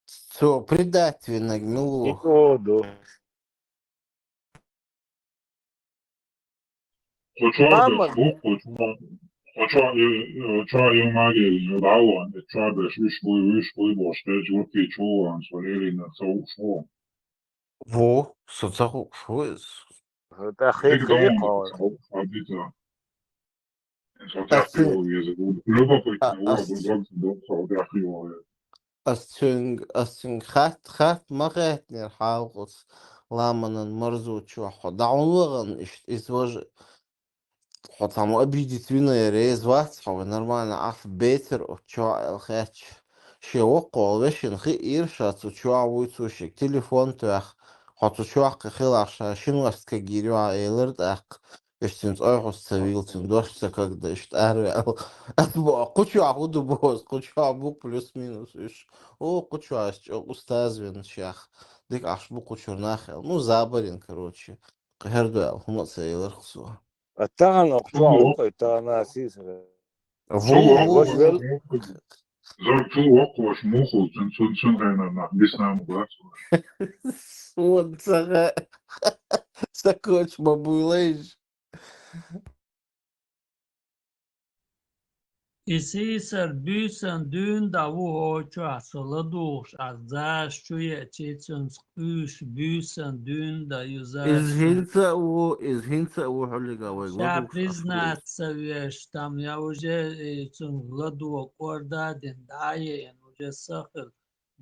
Все, предатель нагнул. يقودوا محمد Hočā iemācīties dāvāt, bet čādēs visu libošu teicu, urkī čūvāns var ierīnāt savu šo. Во, соцаху, что это? это خير خليقة Abitā. Es vēl trafīju, любопытно, vēl trafīju. أستن خات مغاتني حاوقس لامن مرزو شو دعون وغن إزواج حطامو أبيدي وينا يريز واتحو نرمان عف بيتر وشو الخاتش شي وقو وشن خي إيرشات وشو عويتوشك تليفون تاخ حطو شو عقي خيل شنو أستكجيريو عايلرد أق اشتنت أيحو السبيلتن دوشتا كاكدا اشت أهري أتبع قوشو عقودو بوز قوشو عبوك بلس مينوس إش قوشو عاش أستاذ بين شيخ ديك عشبو قوشو ناخل زابرين كروتشي هردو هم سيلر خصوها التانا قطوع التانا سيس Zog وقوش موخو تنسون هنا بيسنا مبلغ. Вот سكوتش بابويليج Isisar büsen dün da vu hoçu asılı duş azza şuye çeçün üş büsen dün da yüzer из хинца у холига вой şa признat savyeş tam ya uje çün ladu orada den daye uje sakıl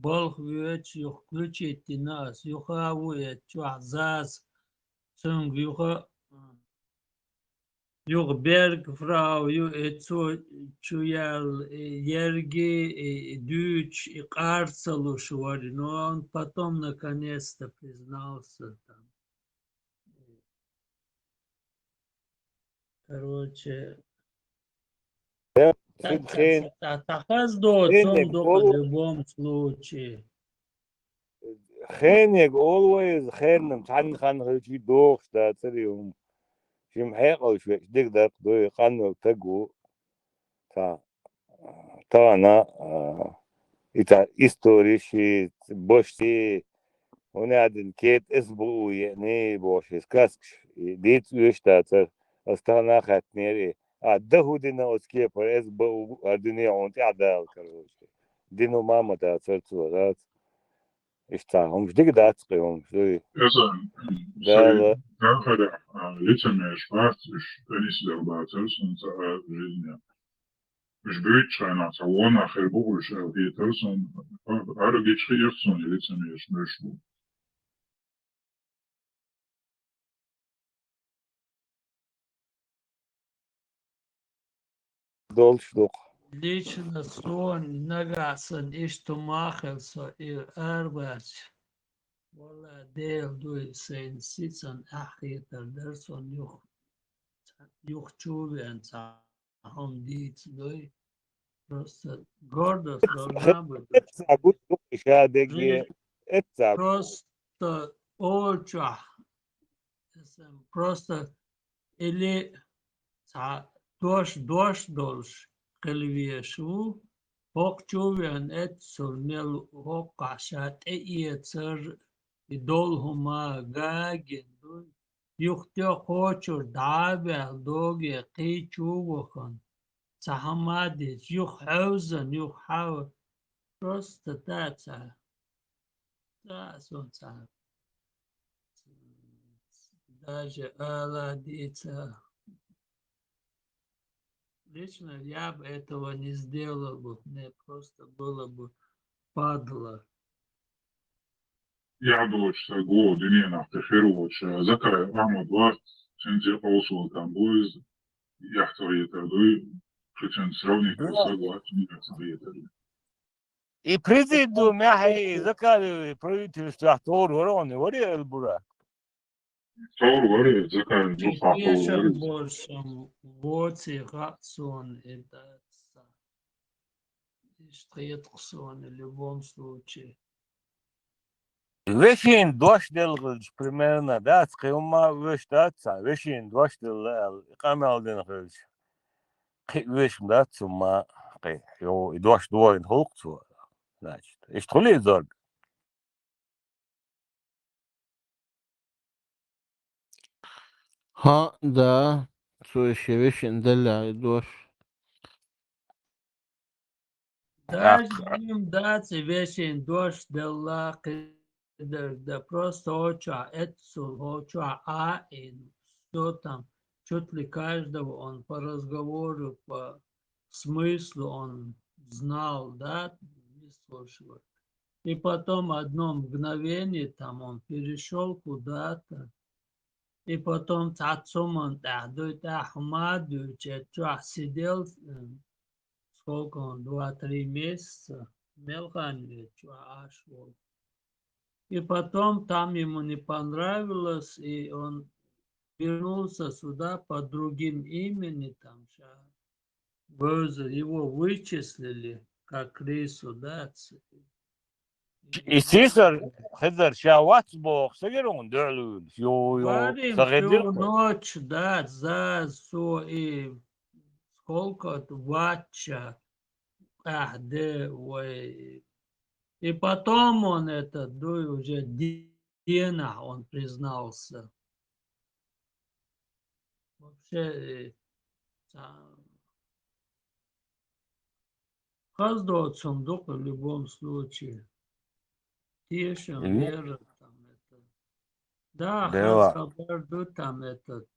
bol hüyeç yok güç ettinas yok avu et şu azaz çün yok Юг берг фрау ю эцо чуял ерги дюч и карцелу швари, но он потом наконец-то признался там. Короче, тахаз доцом в любом случае. خينك always خيرنا متحن خان خلشي دوخ تاتريهم في محيقة شوي ديك داك دوي خانو تقو تانا إتا إستوريشي بوشتي هنا عدن كيت إسبو يعني بوشي سكاسكش ديت ويش تاتر أستانا خاتنيري دهو دينا أسكي پر إسبو الدنيا عونتي عدال كروشي دينو ماما تاتر تورات İşte مش ديك دات قيوم شوي Sorry, когда лицемерие спрашиваешь, конечно, работаешь, но жизнь. مش بيتشانا سوانا خير بوش أو هي ترسون أرجع شيء يرسون лицемерие смешно. دولشلوق Лично сон нагасан иштумахелсо и арбач. Вала дел дуй сейн ситсан ахитер дерсон юх чувен сахом диц дуй. Просто гордость должна быть. Просто очень. Просто или дождь должен. Кельвешу, хокчувен эцурнел хокашат эйцер идол хума гаген Юхтё хочур дабел доги кичугохан. Цахамадич, юх хаузен, юх хау. Просто таца. Таца. Даже аладица. Лично я бы этого не сделал бы. Мне просто было бы падло. Я doći sa god i nije na teferuoče, zakaj vamo dva, čenče also tam boys, jahto vjetarduj, čečen sravnika Да. sa god, nikak sa vjetarduj. И президиум яхи закали правительство Тору варил бура. Toru var, zakaj duha toru Tiešām var. būsim voci Хатсон и Датса. И Штретксон в любом случае. Вешин дождь делгылж примерно, да, скиума веш датса, вешин дождь делгыл, камел делгылж. Веш датсу ма, йо, и дождь двоин холкцу, значит. И что ли зорг? ها да, слушай, вещи далее дождь. Даже им даться вешен дождь дала да просто оча эцу, оча аин, что там, чуть ли каждого он по разговору, по смыслу он знал, да, не слушал. И потом одно мгновение там он перешел куда-то. И потом отцом он Ахмаду, сидел, сколько он, 2-3 месяца, Мелханве, ашвол. И потом там ему не понравилось, и он вернулся сюда под другим именем, там, его вычислили, как крысу, да, И сисар, хедер, шават бог, сагерон дерлун, йо, Варим сагедир всю ночь, да, за и сколько ватча, и потом он уже Дена, он признался. Вообще, каждого сундука в любом случае. Тешем, вера, там это. Да, Дела. Хабарду там этот.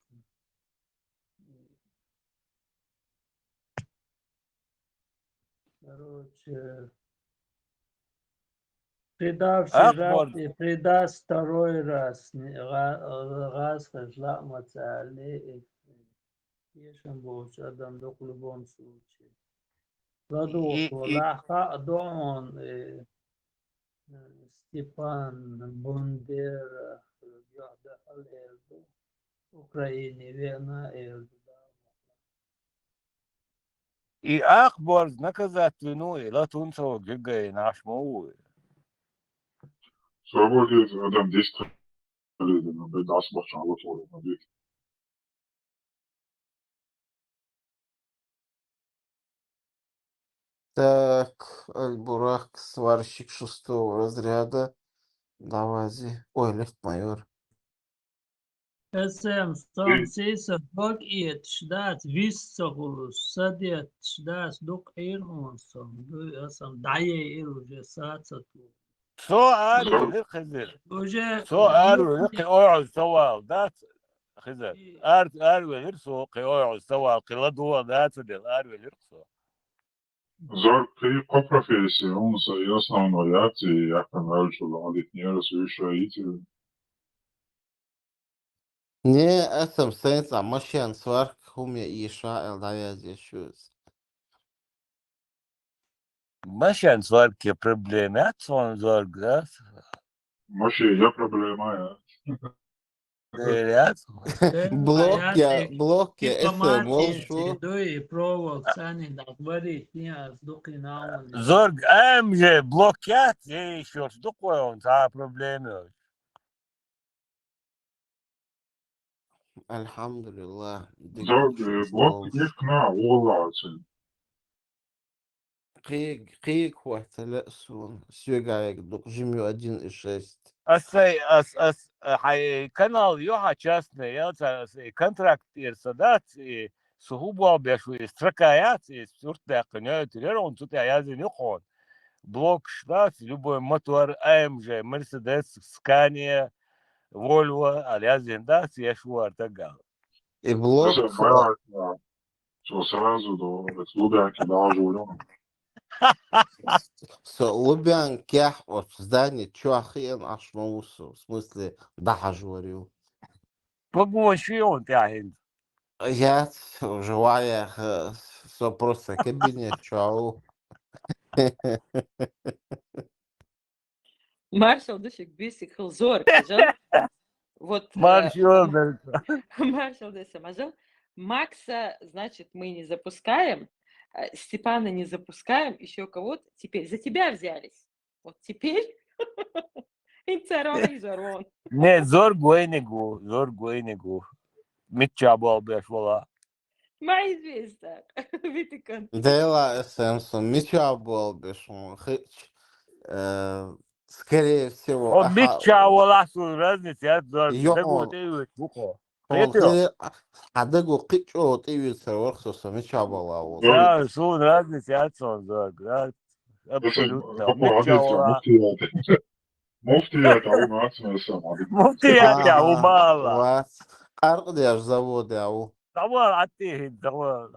Короче, предавший раз и предаст второй раз. Раз хажла мацали. Тешем больше, адам в любом случае. Лаха Дон, Степан Бандера, Украине, Вена, И Ахбор наказать вину, и латунцо гигай наш мову. Свободит адам 10 лет, но без асбачан лотвору набит. Так, Альбурак, сварщик 6-го разряда. Давази. Ой, лефт-майор. СМ, Стон, Сиса, Бог Иет, Шдат, Виссагулус, Садет, Шдат, Дук Ирмонсон, Дуясам, Дае Ир уже Сацату. Со ару, лир хизир. Уже... Со ару, лир قيوع سوال, да, خزر. ару, лир со قيوع سوال, قيلادوا, да, цедел, ару, лир со. Zar pri po profesiji, on sa i osnovno jaci, jako naučilo odit njera su više ići. Не, это сенса, машин сварк, хуме и Ишраэл, давази шуз. Машан сварки проблемы, от сон зорг, да? Može ja problema, ja. Блоки, это молшу. Дуи провод, сани, дакбари, тия, сдуки наун. Зорг, же блокят, еще что такое он, за проблемы. Альхамдулилlah. Zorg, blok ik na oorlaatsen. Крик, хватит, сюгавик, дук, жимю 1,6. канал Йоха частный, контракт ирсадат, сугубо бешу строкаят, суртя коняют, он тут я за нюхон. Блок штат, любой мотор AMG, Mercedes, Scania, Volvo, алязин, да, я тагал. И блок Даже бывает, что сразу до Лубянки доложу. с Лубянках от здания чуахен аж в смысле дохожу. Погонщи он тягин. Я живая все просто кабинет чау. Маршал дышик бисик хилзор, кажал. Вот Маршал Десса Мажал. Макса, значит, мы не запускаем, Степана не запускаем, еще кого-то. Теперь за тебя взялись. Вот теперь Инцарон. Не, зор гуэнигу. Митчабал беш вола. Мои известно. Витикан. Дела эсэмсом меча был бешон. Скорее всего. Он митчабала су разница, я зор. Йон. Адагу кичо тивится ворхсоса меча была. Да, су разница, я сон зор. Абсолютно. Митчабала. Муфтият ау нацмесам. Муфтият ау мала. Ардеш завод ау. Давай, атихин, давай.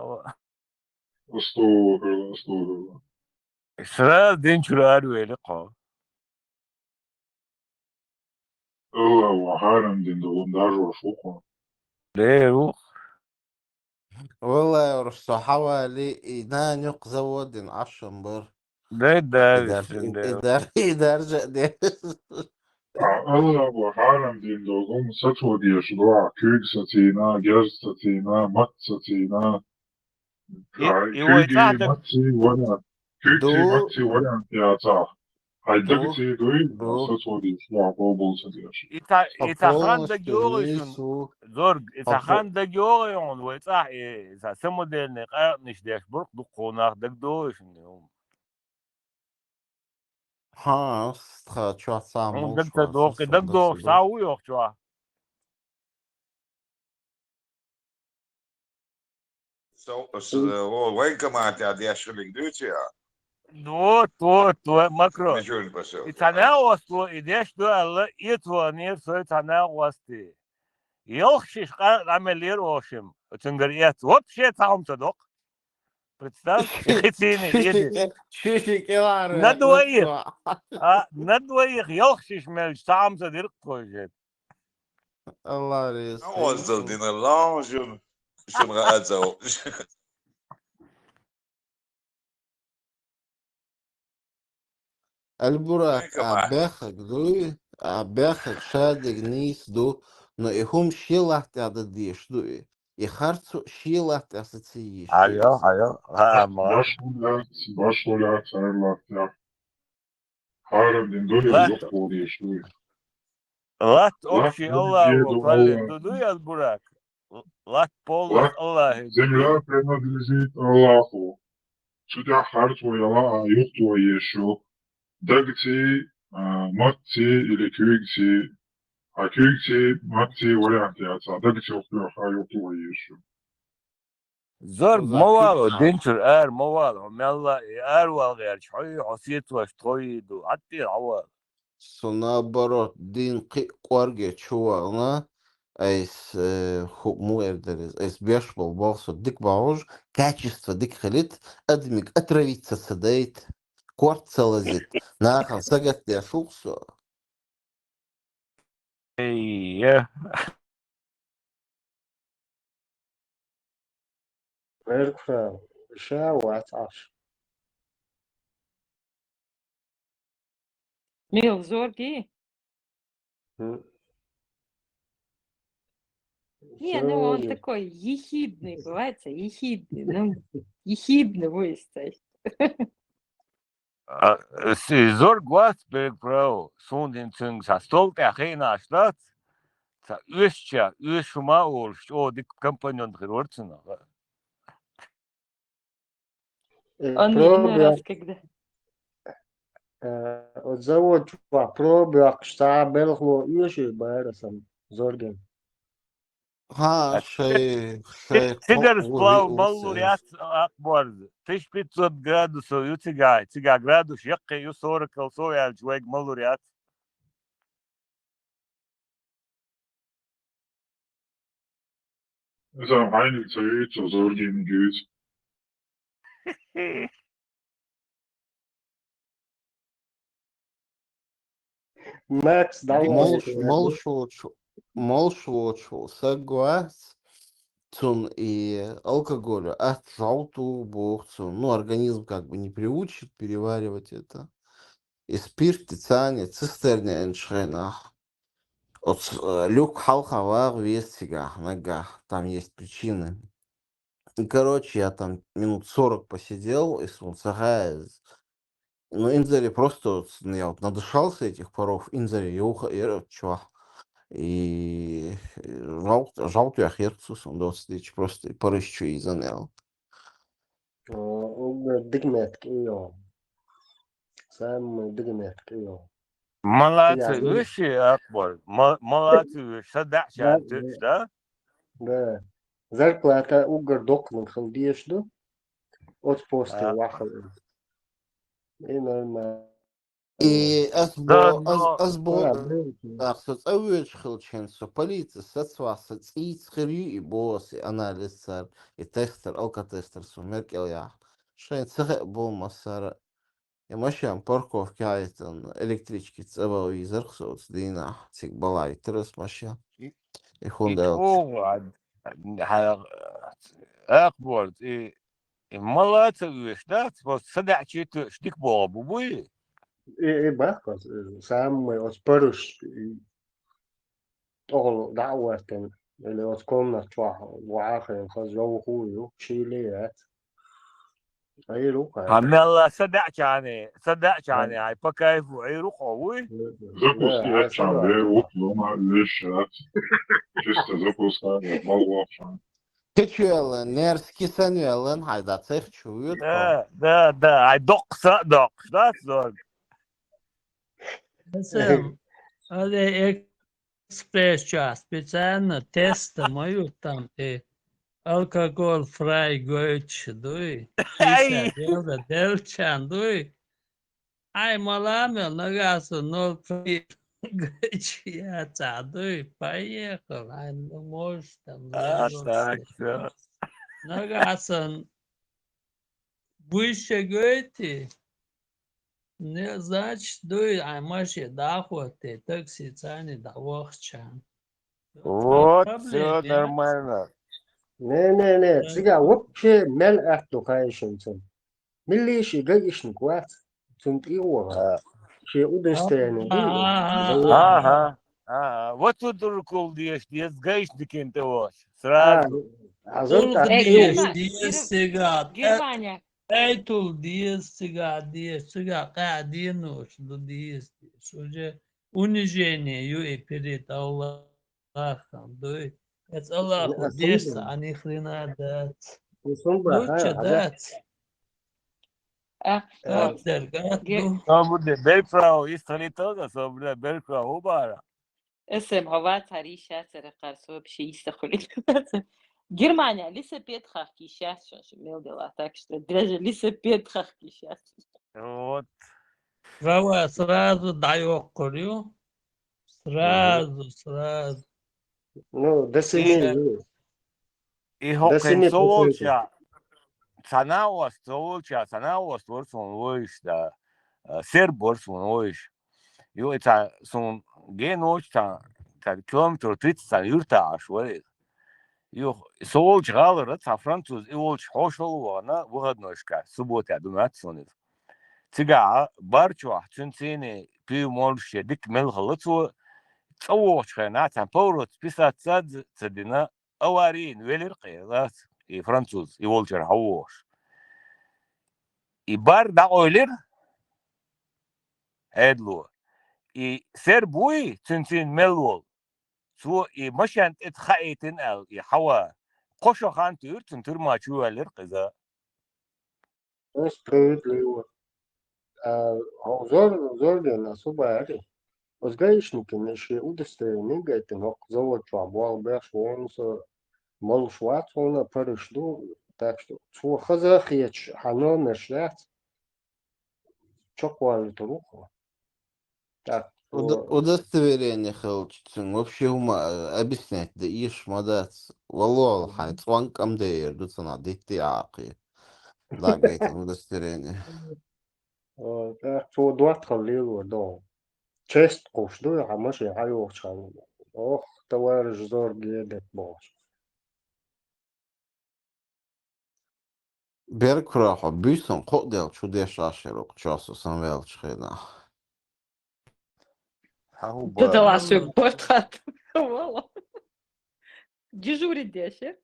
Устугла. Сразу динчурару элико. وحارم دين دون داجو شوخو. ليه والله يرشو حوالي ينانيق زود 10 بر. ده إدارجة دي. الله وحارم دين دون ستو دي شدوع كيك ستينا جرز ستينا مت ستينا كيجي متي ولا كيجي ولا انتياتا هيدقتي دوي ستو دي شدوع بوبل ستياش إتاخان دا جوريشون زورج إتاخان دا جوريون وإتاح إذا سموديل نقاط نشديش برق دقوناخ دا جوريشون يوم ها استخدت شو سامو دا جور ساوي يوخ Военкомат, я шелик дючия. تو ماكرو يتناوص إديش دو الله يتوانير سو يتناوصتي يلخشش قال عمل يروشم تنقريات وبشي تعم صدق представь خيتيني на двоих يلخشش ملش تعم صدق كوجت الله ريس وصل دين الله شو رأته البراك عباخك شادق نيس دو نو إهم شيلة تعدديش دو يخرطو شيلة تعدديش ايوه باش ولا تعرف يا حارم دين دولي يخبو دي شوي لا تأكشي الله وقال دودو يا البراك لا تقول الله земля принадлежит Аллаху. Судя харту яла юхту ешо. Дагти, матти или кюгти, а кюгти, матти варианты отца. Дагти юхту ешо. زرق موال دينتر موال ميلا والغير شوي عصيت واشتويد وعطي عوال наоборот дин قورجي чуална эйс му эрдерез эйс бешбол болсо дик бауж качество дик хелит адмик отравиться садейт кварцелазит нахан сагат я шуксо ايه غير شاوات عش Мил зорги. Не, ну он такой ехидный, бывает, ехидный. Ну, ехидный выставить. زرق واس بيك برو سوندين تنگ ساستول تاخينا اشتات تا üscha üschuma olş o dik компаньон гырвырцына Он один раз, когда... وتزود بروبيك ساعة بلغو يشي بارسم زورجين ها شيء تقدر قوي سبلاو مالوريات أكبر تش 500 جرادوس يتجا جرادوس يقي يصورك الصويا الجواج مالوريات إذا عينك سويت زورجين جيت ماكس دعوة молчу, согласен. И алкоголю от желтого бухцу. Ну, организм как бы не приучит переваривать это. И спирт, и циане, цистерня эншена. От люк халхавар вестига, нога. Там есть причины. И, короче, я там минут 40 посидел, и сунцагаяз. Ну, инзари просто, я вот надышался этих паров, инзари, юха, чувак. И желтый ахерцус, он достаточно просто порыщу и занел. دقمت كيو سام دقمت كيو مالاتي وشي أكبر مالاتي وش صدق شان تش ده ده زرقلاتا اوغر دوك من خلديش دو اوت بوستي واخل إيه И заодно أسبوع خلشنسو полиция сацваса цից хрю и босс и анализ сар и тестер алкотестер сумерк я шен цех бол масара и машам парковки айтан электрички цева визер соц дина цик балай трес маша и хунда أكبر مالاتي وش ده بس صدق شيء تشتك بابو بوي إيه باكس سام اوت برش أغلو دعوة كان اللي وتكون تروح وعاخر خزلو خويو شيليات أي روكا هملا صدق كاني هاي بكيف وعيرو قوي Запусти чанде утлума лешат. Чисто запускай малвашан. كتشويلا نيرسكي سانويلا هايدا цех чуют ده هاي دق ده زود هذا экспресс час специально теста мою там алкоголь фрай гойч дуй 50 евро делчан дуй ай маламел нагасу 0 гойч я дуй поехал ай ну можешь там так нагасан выше гойти не значит дуй ай маши дахоте такси цани давахчан вот все нормально не تيجا وبشي مل أحدو كايشنتن ملي شي جايش نكوات تنت إيوه شي أودستاني вот тут рукол диешь гаишник انت واش сразу عزمت Германия. Эйтул диес сега قاعدين وشدو диес уже унижение ю перед Аллахом дуй это Аллаху дерса а ни хрена дать лучше дать قدر قدر صابر بلفراو يستري تودا صابر بلفراو بارا اسم عوات هريشة سرقار سوى بشي يستخلي Германия, лисапедхахки сейчас имел дела, так что даже лисапедхахки сейчас. Вот. Вова, сразу даёк курю, сразу. Ну, до 7. И хоккей солча, санаос ворсон ойш да, серб ворсон ойш. Ю это сон геноч та километр 30 юрта ашварит. Ю солч галера та француз иолч хошолуана вугадношка суббота думатсонит. Тига барчо цунцини пимолше дик мелхалцу цоч хана та порот писатсад цадина аварин велерқилат и француз иолчер хавош. И бар да ойлер эдлу. И сербуи цунцин мелвол سو مشان اتخايتن ال يحوا قشو خان تيرتن ترما شو الرقزا اسبريت ليو Зорген особо ари. Os гаишникам еще удостоверение гайтен хок завод фабуал бэш вонсо мол шват вона парышлу. Так что цу хазах еч хано нашлят чоквал труху. Так что Удостоверение хелчицин. Вообще объяснять, да иш мадац. Валол, хай, цван камдейр, дуцана, дикти аки. Да, гайтен удостоверение. так что дуат халил до. Чест кошлу, а маш я хайо чан. Ох, товарищ зорге дек бош. Беркрафа, бюсон, кодел, чудеш ашерок, часу самвел чхена. Хау Да бар. вашу портрет. Вала. Дежурит дяще.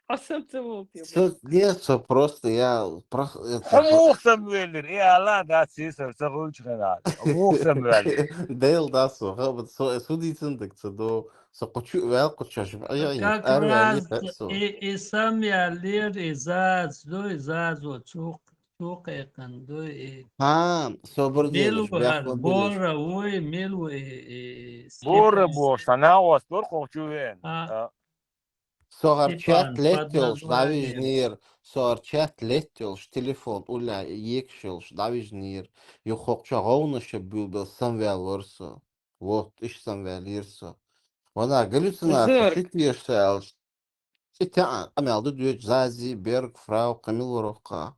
А сам цевол тебе. Нет, просто я... Хамухсам велир. Я ла да сисар сагуч ханад. Хамухсам велир. Дейл дасу, хабат судицин так цедо, сакучу велку чашим, а я нет, Как арви они раз хэцу. и сам я лир изаз вот чук экан до и Собор делишь, бях милвар делишь. бора ой милу и Боры Степан бош. Она у вас тор хохчуен. Сорчат Степан под леттелш, давиж названием нир, сорчат леттелш, телефон, уля, екшелш, давиж нир, юхокча говнаше был самвел ворсо. Вот, иш самвел ирсо. Вона галлюцинация, Зорг. шитьешелш. Ситя, амелду дюч, зази, берг, фрау, камил рока.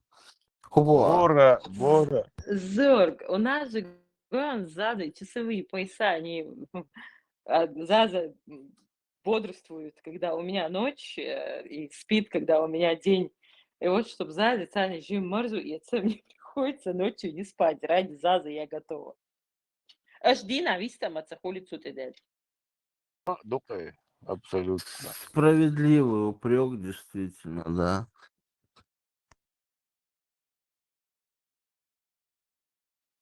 Хубоа. Боры. Зорг. У нас же сзади часовые пояса, они Заза бодрствует, когда у меня ночь, и спит, когда у меня день. И вот, чтобы Заза, Таня, жим морзу, и это мне приходится ночью не спать. Ради Заза я готова. Аж Дина, вистам от улицу ты дед. Дукай. Абсолютно. Справедливый упрек, действительно, да.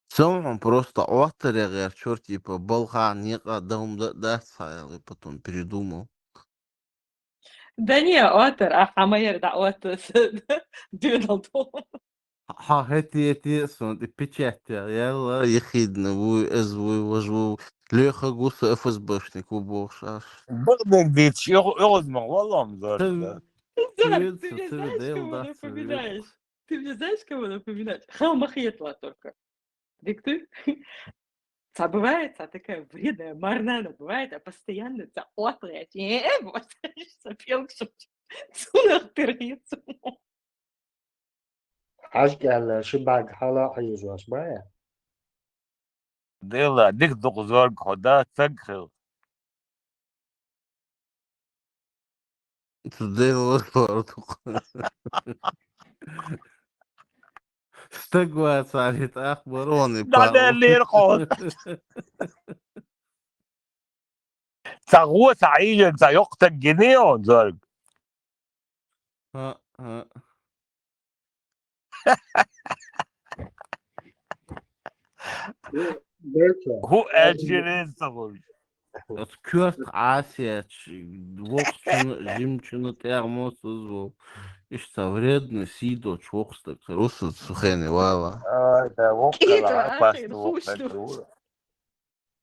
Сам просто автория, черт, типа, Балхан, не дом да, и потом передумал. Да не, отер, а хамайер да отер $2. هاتي اسمه печать يلا يخيدنا وازوي وجو ليخا قوس افز باشنك وبوشاش Багдак дит, йозман, валам зор. Зорг, ты Цивит, мне цивит, знаешь, дейл кого да, напоминаешь? Ты мне знаешь, кого напоминаешь? Хамахетла только. Диктуй. А бывает, такая вредная марнана бывает, а постоянно отрять. Вот, сопел, что цунах перьется. Ажгал шибаг хала хайжваш бая. Дела, дик дук зор хода цагхил. дейл бардук استقوى صارت اخبروني Дада باو лирхот. Цагу саиен, цайоктак генеон зор. ها Belki. Ху элчерен цагу. Kurt Асиач, вокчун, жимчун, термос, узвол. Ишта вредно, сидо, чвокста, руса, сухени, вала. Да, вокала, Китва, ахир, пасту, хушну.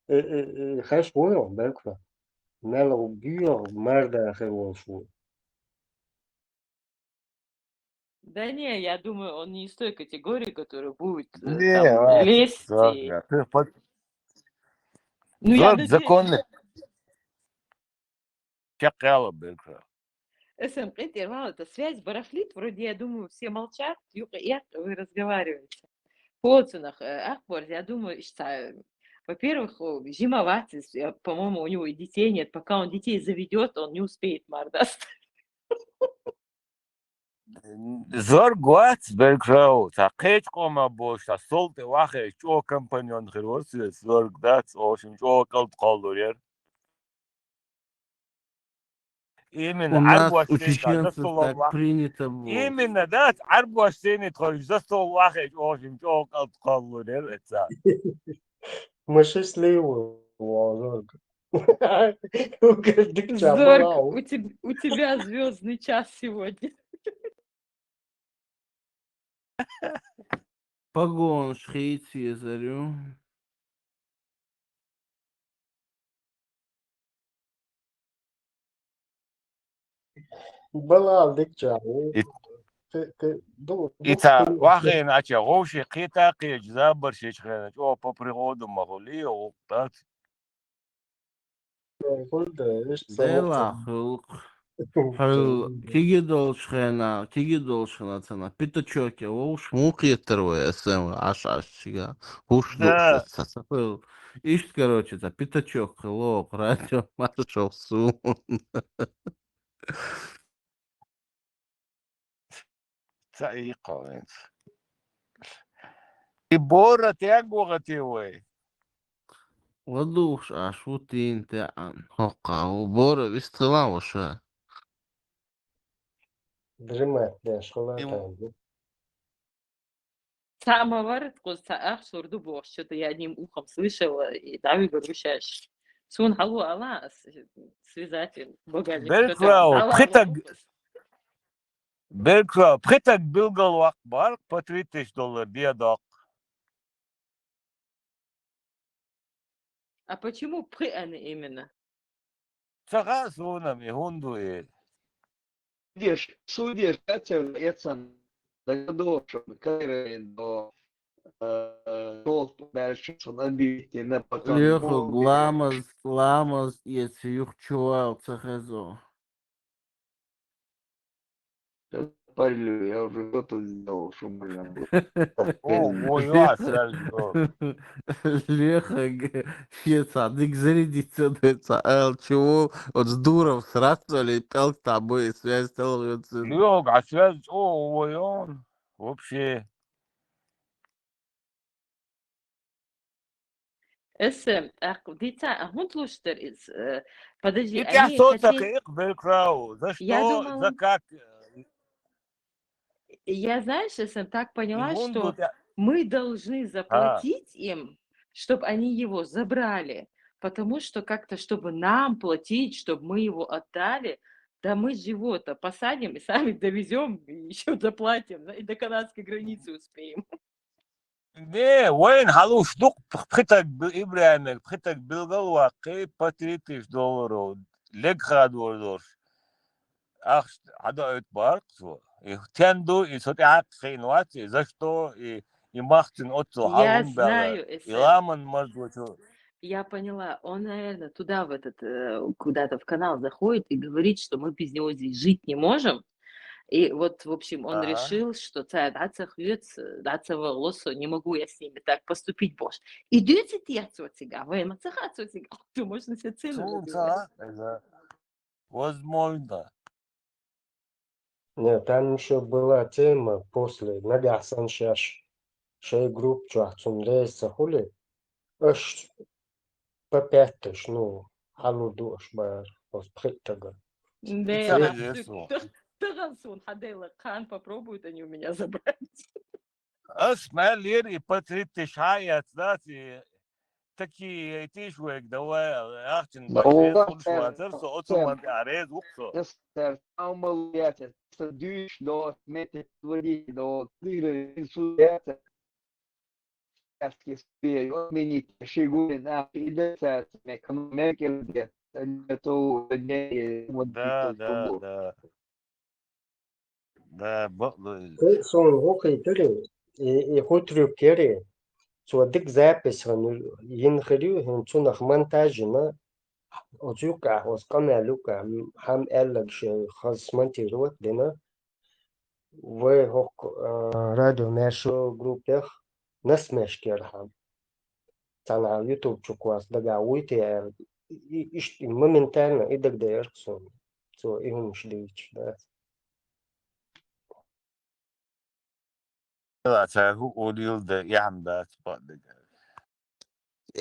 Hash woon, belki. Nelo buur, merda gewoon voer. Да не, я думаю, он не из той категории, которая будет Не, там лезть. зор, И... Ну, я зор надеюсь, законный. Чакала, белка. СМ, интервал, эта связь барахлит, вроде, я думаю, все молчат, вы разговариваете. По ценах Ахбор, я думаю, считаю, во-первых, зимовать, по-моему, у него и детей нет, пока он детей заведет, он не успеет мордаст. Зор гуац, белка, такеч кома бош, солты вахе, чо компаньон хирос, зор гдац, ошим, чо калт калдурер. Именно У нас у арбуаш чеченцев так принято было. Именно, да, арбуаш сени тхолиш, за стол вахе, ошим, чо калт калдурер, это. Мы счастливы, Зорг. Зорг, у тебя звездный час сегодня. Погон шхей Цезарю. Была дикча. И Дух ица вахин ача говши қита қич забар шичхена. О по природу могли о так. Дела хылк. Хыл киги долшхена цена. Пятачоки. Уж мук етерве см ашашчига. Уж Да. хыл. Ишт, короче, это пятачок, лок, радио, маршал, сун. Цаиқо. И бора тягуга тивой. Ладуш, аш вутин те ан. Хока, убора, вистрела уша. Дремать, да, школа. Самовар, ах, сурду бог, что-то я одним ухом слышала, и там и говорю, сейчас. Сун халу ала, связатель, богажик, Белкрау, притак билгал вак бар по $3000 диадок. А почему прыаны именно? Цага сунами хундуи. Судиш, это догадошо, кайре до толку дальше, что набить на потом. Лехо, ламаз, если юхчуал цахазо. Парилю, я уже что-то сделал, что можно было. Леха, дик зарядиться, чего, от Сдуров срастали, пел с тобой, связь стала. Лег, а связь, ой, он вообще. ах, дица, луштер из, подожди, И ты они соцак хотели... их Белкрау. За Я что, думала, за как? я, знаешь, если так поняла, Хунду что мы должны заплатить им, чтобы они его забрали, потому что как-то, чтобы нам платить, чтобы мы его отдали, да мы же его-то посадим и сами довезем, и еще заплатим, и до канадской границы успеем. Не, وين هالوشدوق بختك بإبراهيم بختك بالغلواقي $3000 لك خادور دور أخ هذا إتبارك سو تندو إسوتي عق خينواتي زشتو и махтин отцу Я халун бала знаю, иламан мазгучу. я поняла, он, наверное, туда, в этот, куда-то в канал заходит и говорит, что мы без него здесь жить не можем. И вот, в общем, он решил, что не могу я с ними так поступить, боже. И дюцит я цоцига, вы мацаха цоцига, ты можно себе цену набивать. Возможно. Нет, там еще была тема после Нагасан Шаш, шей групп Чуахцун Лейса Хули, аж по 5000, ну, халудуш бар, поспритага. Да, Тарансун, Хадейла, Хан, попробуют они у меня забрать. Асмалир и патритиш хаят, знаете, такие тишвек, давай, ахтин башет, куншватер, со отцуман арез, уксо. Естер, амалуяте, садюш до метит води до тыры суяте. Яски спе, отменить шигули на идеться, экономики, это не Да. Да, Сон рухи тыри, и хутрю кери, дик запись, янхрю, хинцунах монтажина, оцюка, оскамелюка, хам эллаг ши хасмантируат дина, вы хок радио нашу группех насмешкерхам. Тана YouTube чуквас дага уйте, и моментально и дагдер сон, и он шлич, да.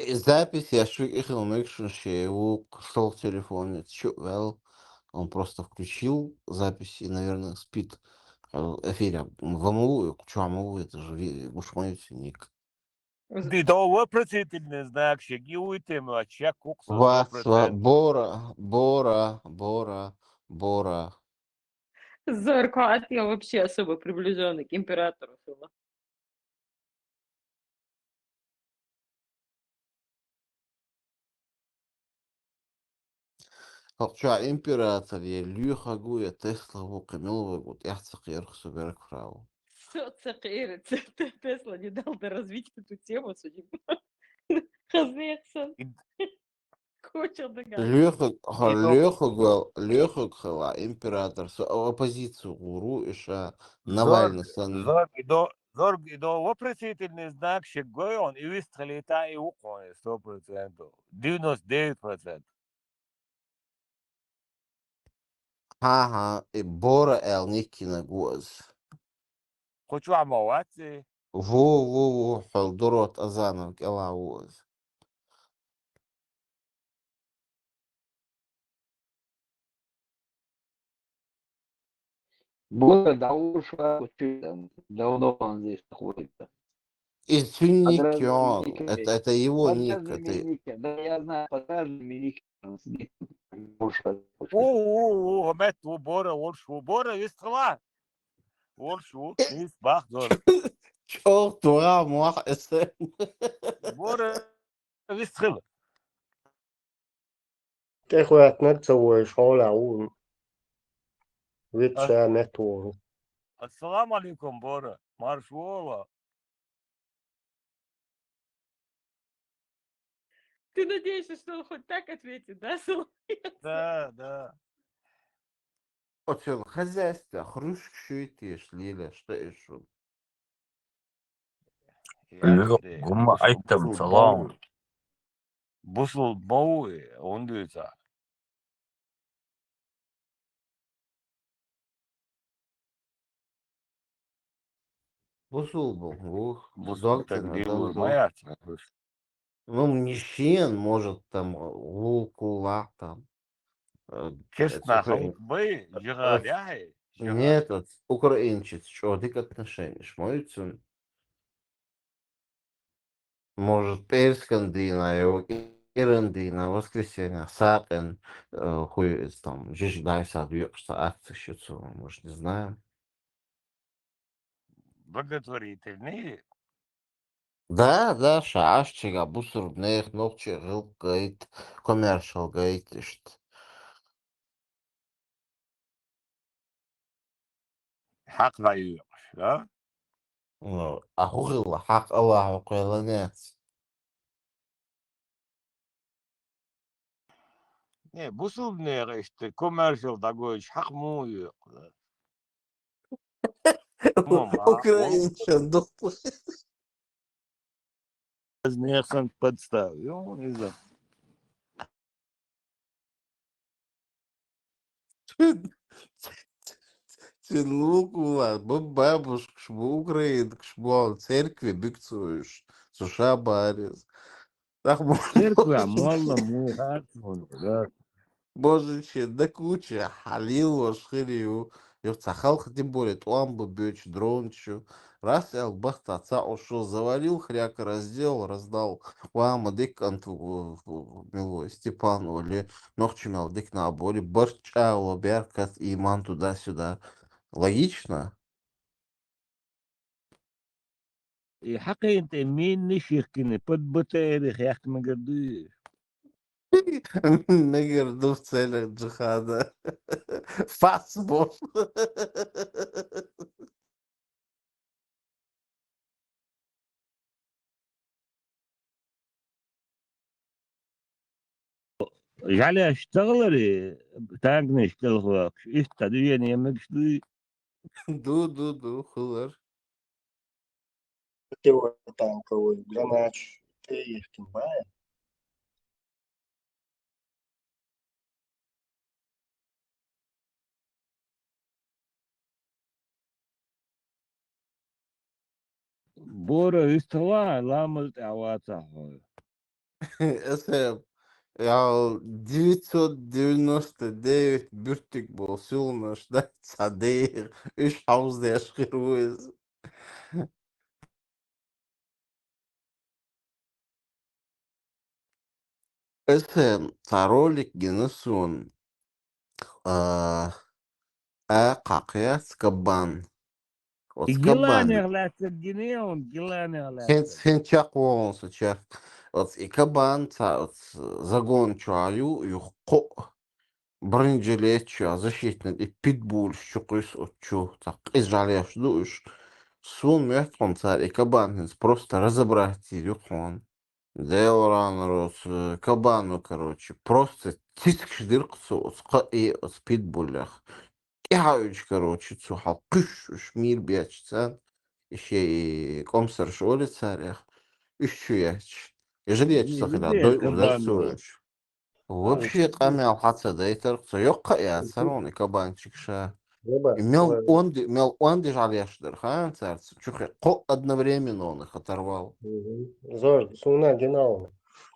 Запись я швыхал микшнши, его кусал телефон, вел, он просто включил запись и, наверное, спит в эфире. Вамовую, чуамовую, это же мушмой ник. Ты то вопросительный знак, шаги уйти, младшак, куксу, Бора. Зорко, а я вообще особо приближенный к императору. Хотя император я люхагу я Тесла вукамил вот я цакир суберк фрау. Что цакир? Тесла не дал доразвить эту тему, судя по Хазнексон. Хочет догадываться. Леху хала император оппозицию гуру иша Навальный сан. Зорг и вопросительный знак щегой он и выстрелит и уклонит 100%. 99%. Ха и Бора эл Никина гуаз. Хочу амоваться. Во халдурот азанов гелауаз. Бога Даушва, давно он здесь находится. Извините, это его Под ник. разными никами. Да, я знаю, под разными никами он сидит. Мет Бора, Оршу. Бора выстрела. Оршу. Низ бахзор. Черт, ура, муах эсэм. Бора выстрела. Tehkuat netsovuis olaun. Vitsää netvuun. Ассаламу алейкум, Бора. Маршуола. Ты надеешься, что он хоть так ответит, да, Соловьев? Да. Очень хозяйство, хрущ шуйтишь, Лиля, что еще? Гумма айтам салам. Бусул боуи, он дюйца. Бусул был, Бусул так делаю, доктор. моя. Ну, мужчин, может, там, лук, там. Честно, халк бы, жигаляй. Нет, украинчик, что ты как отношения, шмоются? Может, перскандина, ирандина, воскресенье, сакен, хуй, там, жиждай, что акции считаются, может, не знаю. Благотворительный. Да, шашчига, бусурбнех, ногчи, гыл, гайт, коммершал, гайт, что. حق ضيق да? أخوغل حق الله وقيل الناس. Не, бусулбнех, işte, commercial такой, حق му yok. Украинчан, доктор. Нехсан подставил, не знаю. Лукула, бабушка, шму украинка, шму церкви бикцуешь, суша барис. Так Церкви, мало му, да. Божичи, да куча, халило, шхирию, евцахал тем более, туам бы бёч, дрончу. Раз я бахта отца ушел, завалил, хряка раздел, раздал. Уама дик анту милой Степану, или ногчумел дик на боли, борчало, беркат, иман туда-сюда. Логично? И حقي انت مين نشيخ كني под بتاريخ يا اخي ما قديش. Нагерду в целях джихада. Фасбол. جعل اشتغل تانك نشتغل هواك اشتغل يعني يمك شوي. Du, хулар. Tehkuat tankoui. Granāč. Teihkin vai. Бора истала, ламат авата. Это я 999 бюртик был сюлна ждать садеир. Иш хаузде ашхируез. Это ролик генесун. Какая скабан. Вот Гилани скабан. гласит гинеон, гилани гласит. Хенчак волнса чак. Вот и кабан, вот загон чаю, юхко. برنجليتش защитный и питбуль щукыс отчу так изжалешь душ сун мягком царь и кабан просто разобрать юхон Дейлран рос кабану короче просто тиск дырксу и с питбулях и короче цухал кыш мир бячца еще комсар шоли царях еще яч ежели я числа дой кабану. ударсуешь вообще камел хаца дейтер цоёк я сарони кабанчик ша Еба, имел он держал яшдер хан царц чухе ко одновременно он их оторвал зор, суна генал.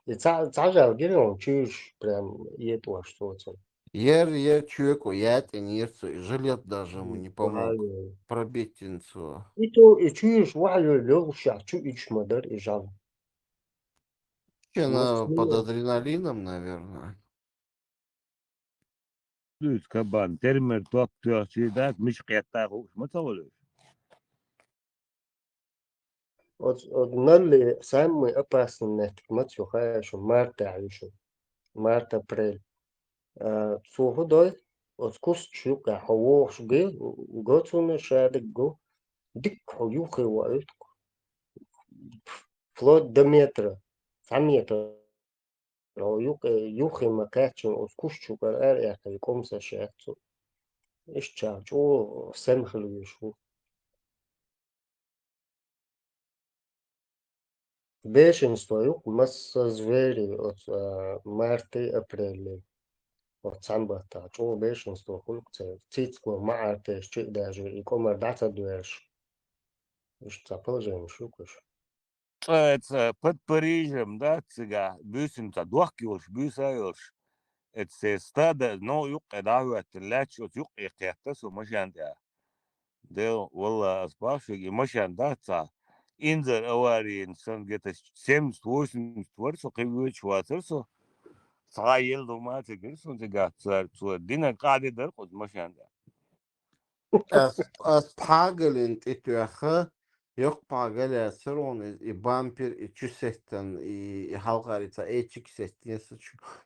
И цажал генал, чуешь, прям, и это что-то. ер чуеку я тенирцу и жилет даже ему не помог пробить тенцу И то, и чуешь, валю лёг ща, чу ич модер и жал. она под адреналином наверное Düz kaban. Termer tuak şeydat mış kıyata hoş mu tavulu? От налли самый опасный мат юхаешь, марта алишу, марта апрель. Суходой, от кус чука, хавош ге, готсуна шадик го, дик хуюхи вают, вплоть до метра, 3 метра. Юхи макачин, от кус чука, яхай комса шатсу. Ишча, чо сэмхэл юшу. Бешенство юк масса звери от марта апреля. От самбата, чо бешенство хулкце, цицко маате, щи даже, и кома дата дуэш. Ишча положим шукаш. Это под Парижем, да, цыга. Büsün ta duak yolş, büsa yolş. Et se stada no yok edavet laç ot yok ihtiyata so maşan da. De valla asbaşı ki maşan da ta. İnzer avari insan gete sem stoğun var so kıyı çuatır so. Sahil domatı girsin цыга. Цу dina kade der kod maşan da. as pagalin tituaha yok pagale сырон и бампер и чусеттен и халгарица эчик сестен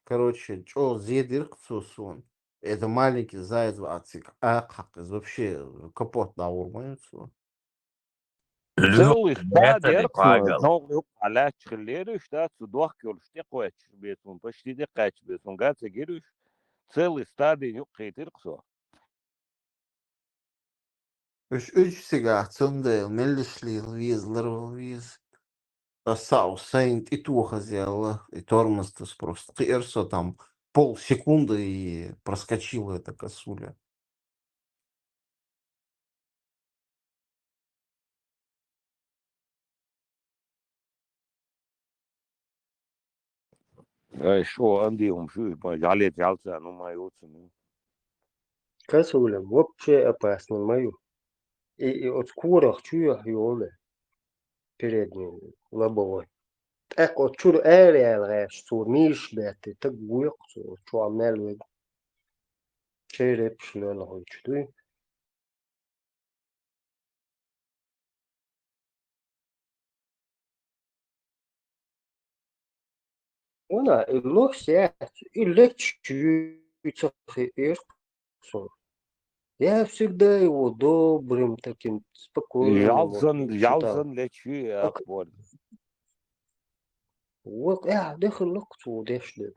короче чё зедир ксусон это маленький заяц ацик а как вообще капот на урманцу Целый стад ерксу, но yok ala çıkılır işte su duak yolş te koyç besun почти de kaç besun gatsa giriş. Целый стад yok kaytır kso. üç silah цундел меллишли виз виз Сау Сейнт и туха сделала, и тормоз просто. Ты там полсекунды и проскочила эта косуля. Что Анди умшуй, жалеть ялца, ну мою цену. Касуля вообще опасный мою. И от скорых чуях юле передний лобовой. Так от чур рэш, чур миш бэти, так буйк, чур мелвиг. Череп шлёна хойчуй. Она и лох сядь, и легче ирксу. Я всегда его добрым, таким спокойным вот считал. Ялцан лечи акбор. Вот, дыхал локцу дешли.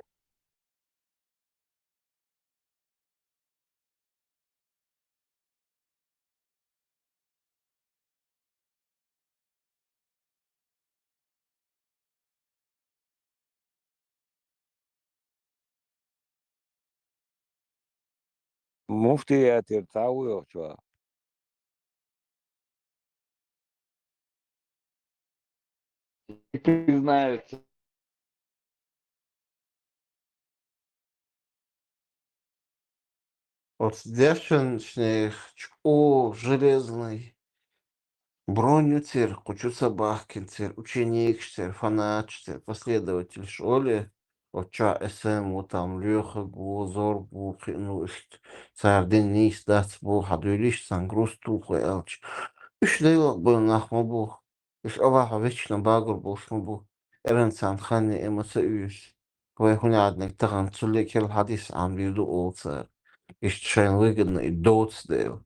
Муфти я тиртау чё. Не знаю. Вот девчоночный, железный. Броню цер, кучу собакин цер, ученик цер, фанат цер, последователь шоли. Вот ча СМ, вот там Леха гу, Зор гу, ну, цар Денис, дац бу, хадуилиш, сангрус тухой элч. Иш дейл был нахма бу. Иш аваха вечно багур был шму бу. Эрен сан хани эмоса уюш. وهنا عندك تغن تسلي كل الحديث عن بيدو أوتر إشتشين ويجن الدوتس ديو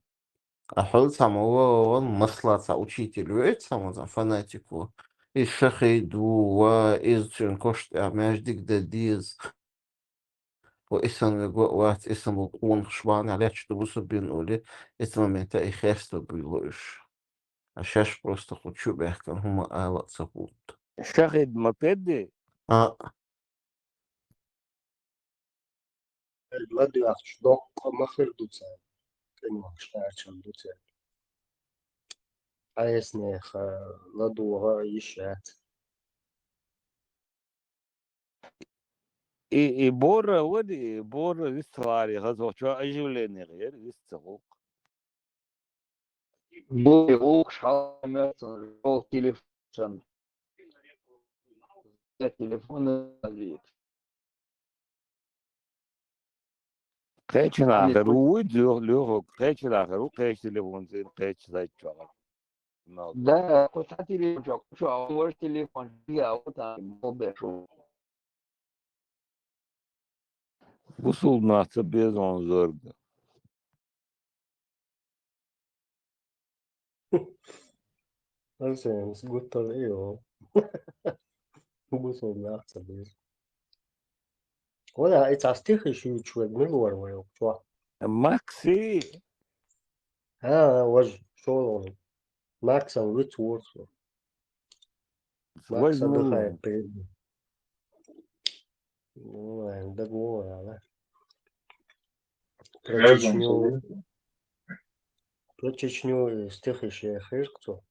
أحول سامو مصلة ساوتشيتي الويت سامو فاناتيكو الشخي دو وإز تشين كوشت أعماش ديك دا ديز وإسان وقت إسان بقون خشبان عليه تشتبوس بينقولي إسان ميتا إخيستو بيلوش عشاش بروستا خود شو بيحكن هما آلات سبوت شاهد ما بدي البلد يعرفش دوق ما خير دوتسان كلمة شتاعشان دوتسان عايزنيخ لدوها يشات إي بورا ودي بورا لسه غزو شو أجولين غير لسه بوي غوش حامل رو تليفون تليفون البيت قيتش علي الآخر كل ويد لوغو قيتش الآخر وقيتش تليفون زين قيتش زي شغل ده كنت تليفون شو أول تليفون فيها وتا موبايل شو وصلنا تبيزون زرق Assim, esgotando aí, ó. O Bolsonaro, sabe? Olha, it's a stick issue شوية من الور ولا شو؟ ماكسي ها وجه شغل ماكس and which works ماكس هذا خايف وزمو بيد ده جوه يعني про Связан с Чечню про Чечню стих еще кто?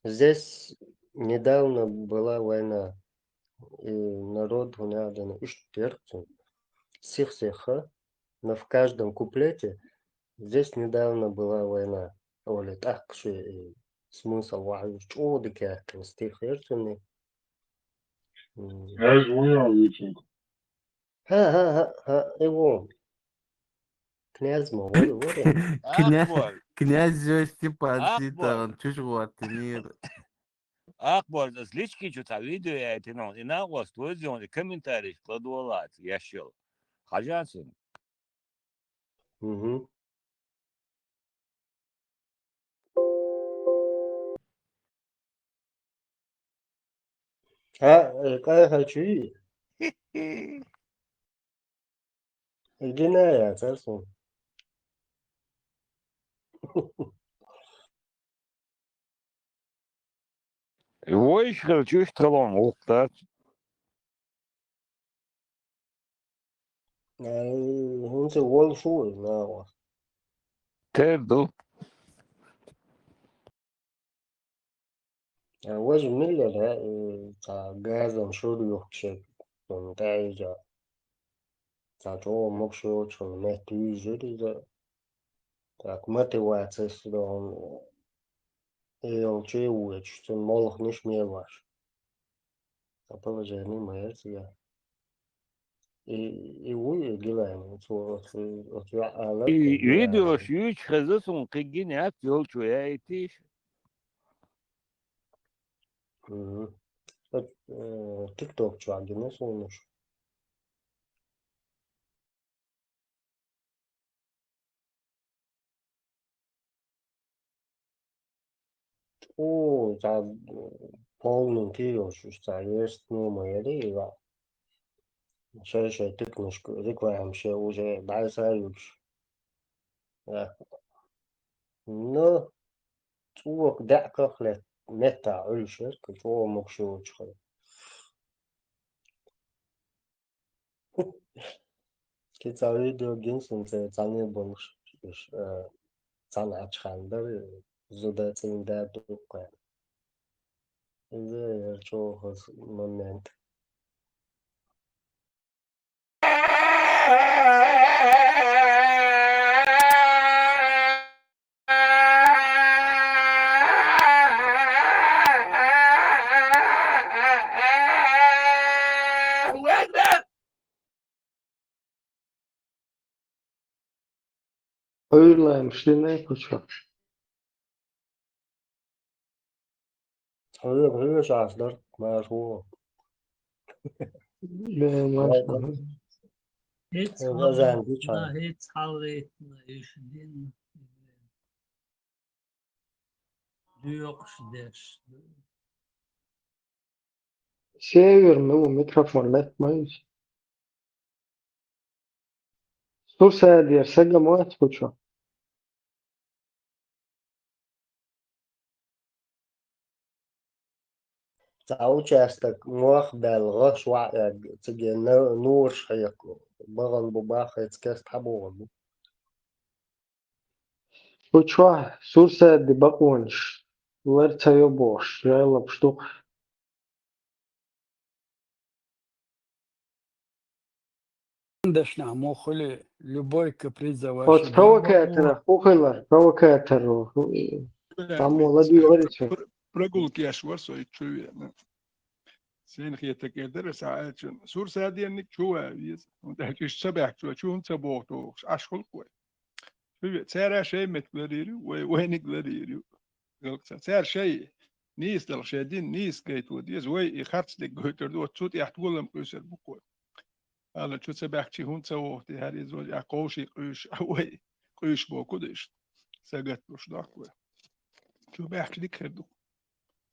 Здесь недавно была война, и народ гнали Иштирцу, Сихсиха, но в каждом куплете здесь недавно была война. Оля, так что смысл войны, что такое стих Ирцуни? связь уявится. ها ايوه كناز ما ولا أكبر كنيز Степан أكبر Ситаран чужватинир. أكبر زليشكي شو تعويدو يا تنون إنا وستوزيون كومنتاريش كلادولات يشيل حاجاتين угу какая хочу иди на я царство ويش خلتوش طلعون وقتات انت وول شو لا تردو وجه ملة لا تا جازم شو يخشى تايجا تا جو مكشو شو مهتي جري تا كمتي واتس دون يوم شيء وش تمالخ نش ميواش تا положение моя и вы делаем вот я алерта فيديو делаю شيش خزسون قيجين أكتول شو يايتيش تيك توك شو عندنا سونش о за полный кио что есть ну моя лева شاشة تكنش ريكوام شيء وجه بعد سايوش نو توك دعك خلت متى علشة كتو مكشوش خل كتا فيديو جنسن تاني بولش تاني أشخان زودا تين دوكا إذا شو خص момент Öyle işte ne yapacak? هذا شو أصدر ما هو Hiç Bazen hiç halletme, hiç halletme işin. Yok ders. Seviyorum bu mikrofonla etmeyi. Sursa diğer sega muat kuço. تعوشاستك مواخدة الغش وعي تجي نور شيكو بغن بباخ يتكاست حبوغن Kuço Sursa di bakунş. Vertayo boş. Yayla pştuk. Дашна мохли любой каприз за От ваши провокатора, ухилар, провокатору. Там молодые говорите. Прогулки var soyucu yani. Sen hiyete eder saat şun. Sur saadiyenlik çoğu biz. Onda hiç sabah çoğu sabahto aşkol koy. Evet, her şey metleri ve venikleri. Yoksa her şey nis dal şeydin nis gayet o diye ve harçlık götürdü o tut yahtulum öser bu koy. Ala tut sabah çoğu sabahto her izol ya koşi koş ve koş bu kudiş. Sagat boş da koy. Şu bahçlik kerdu.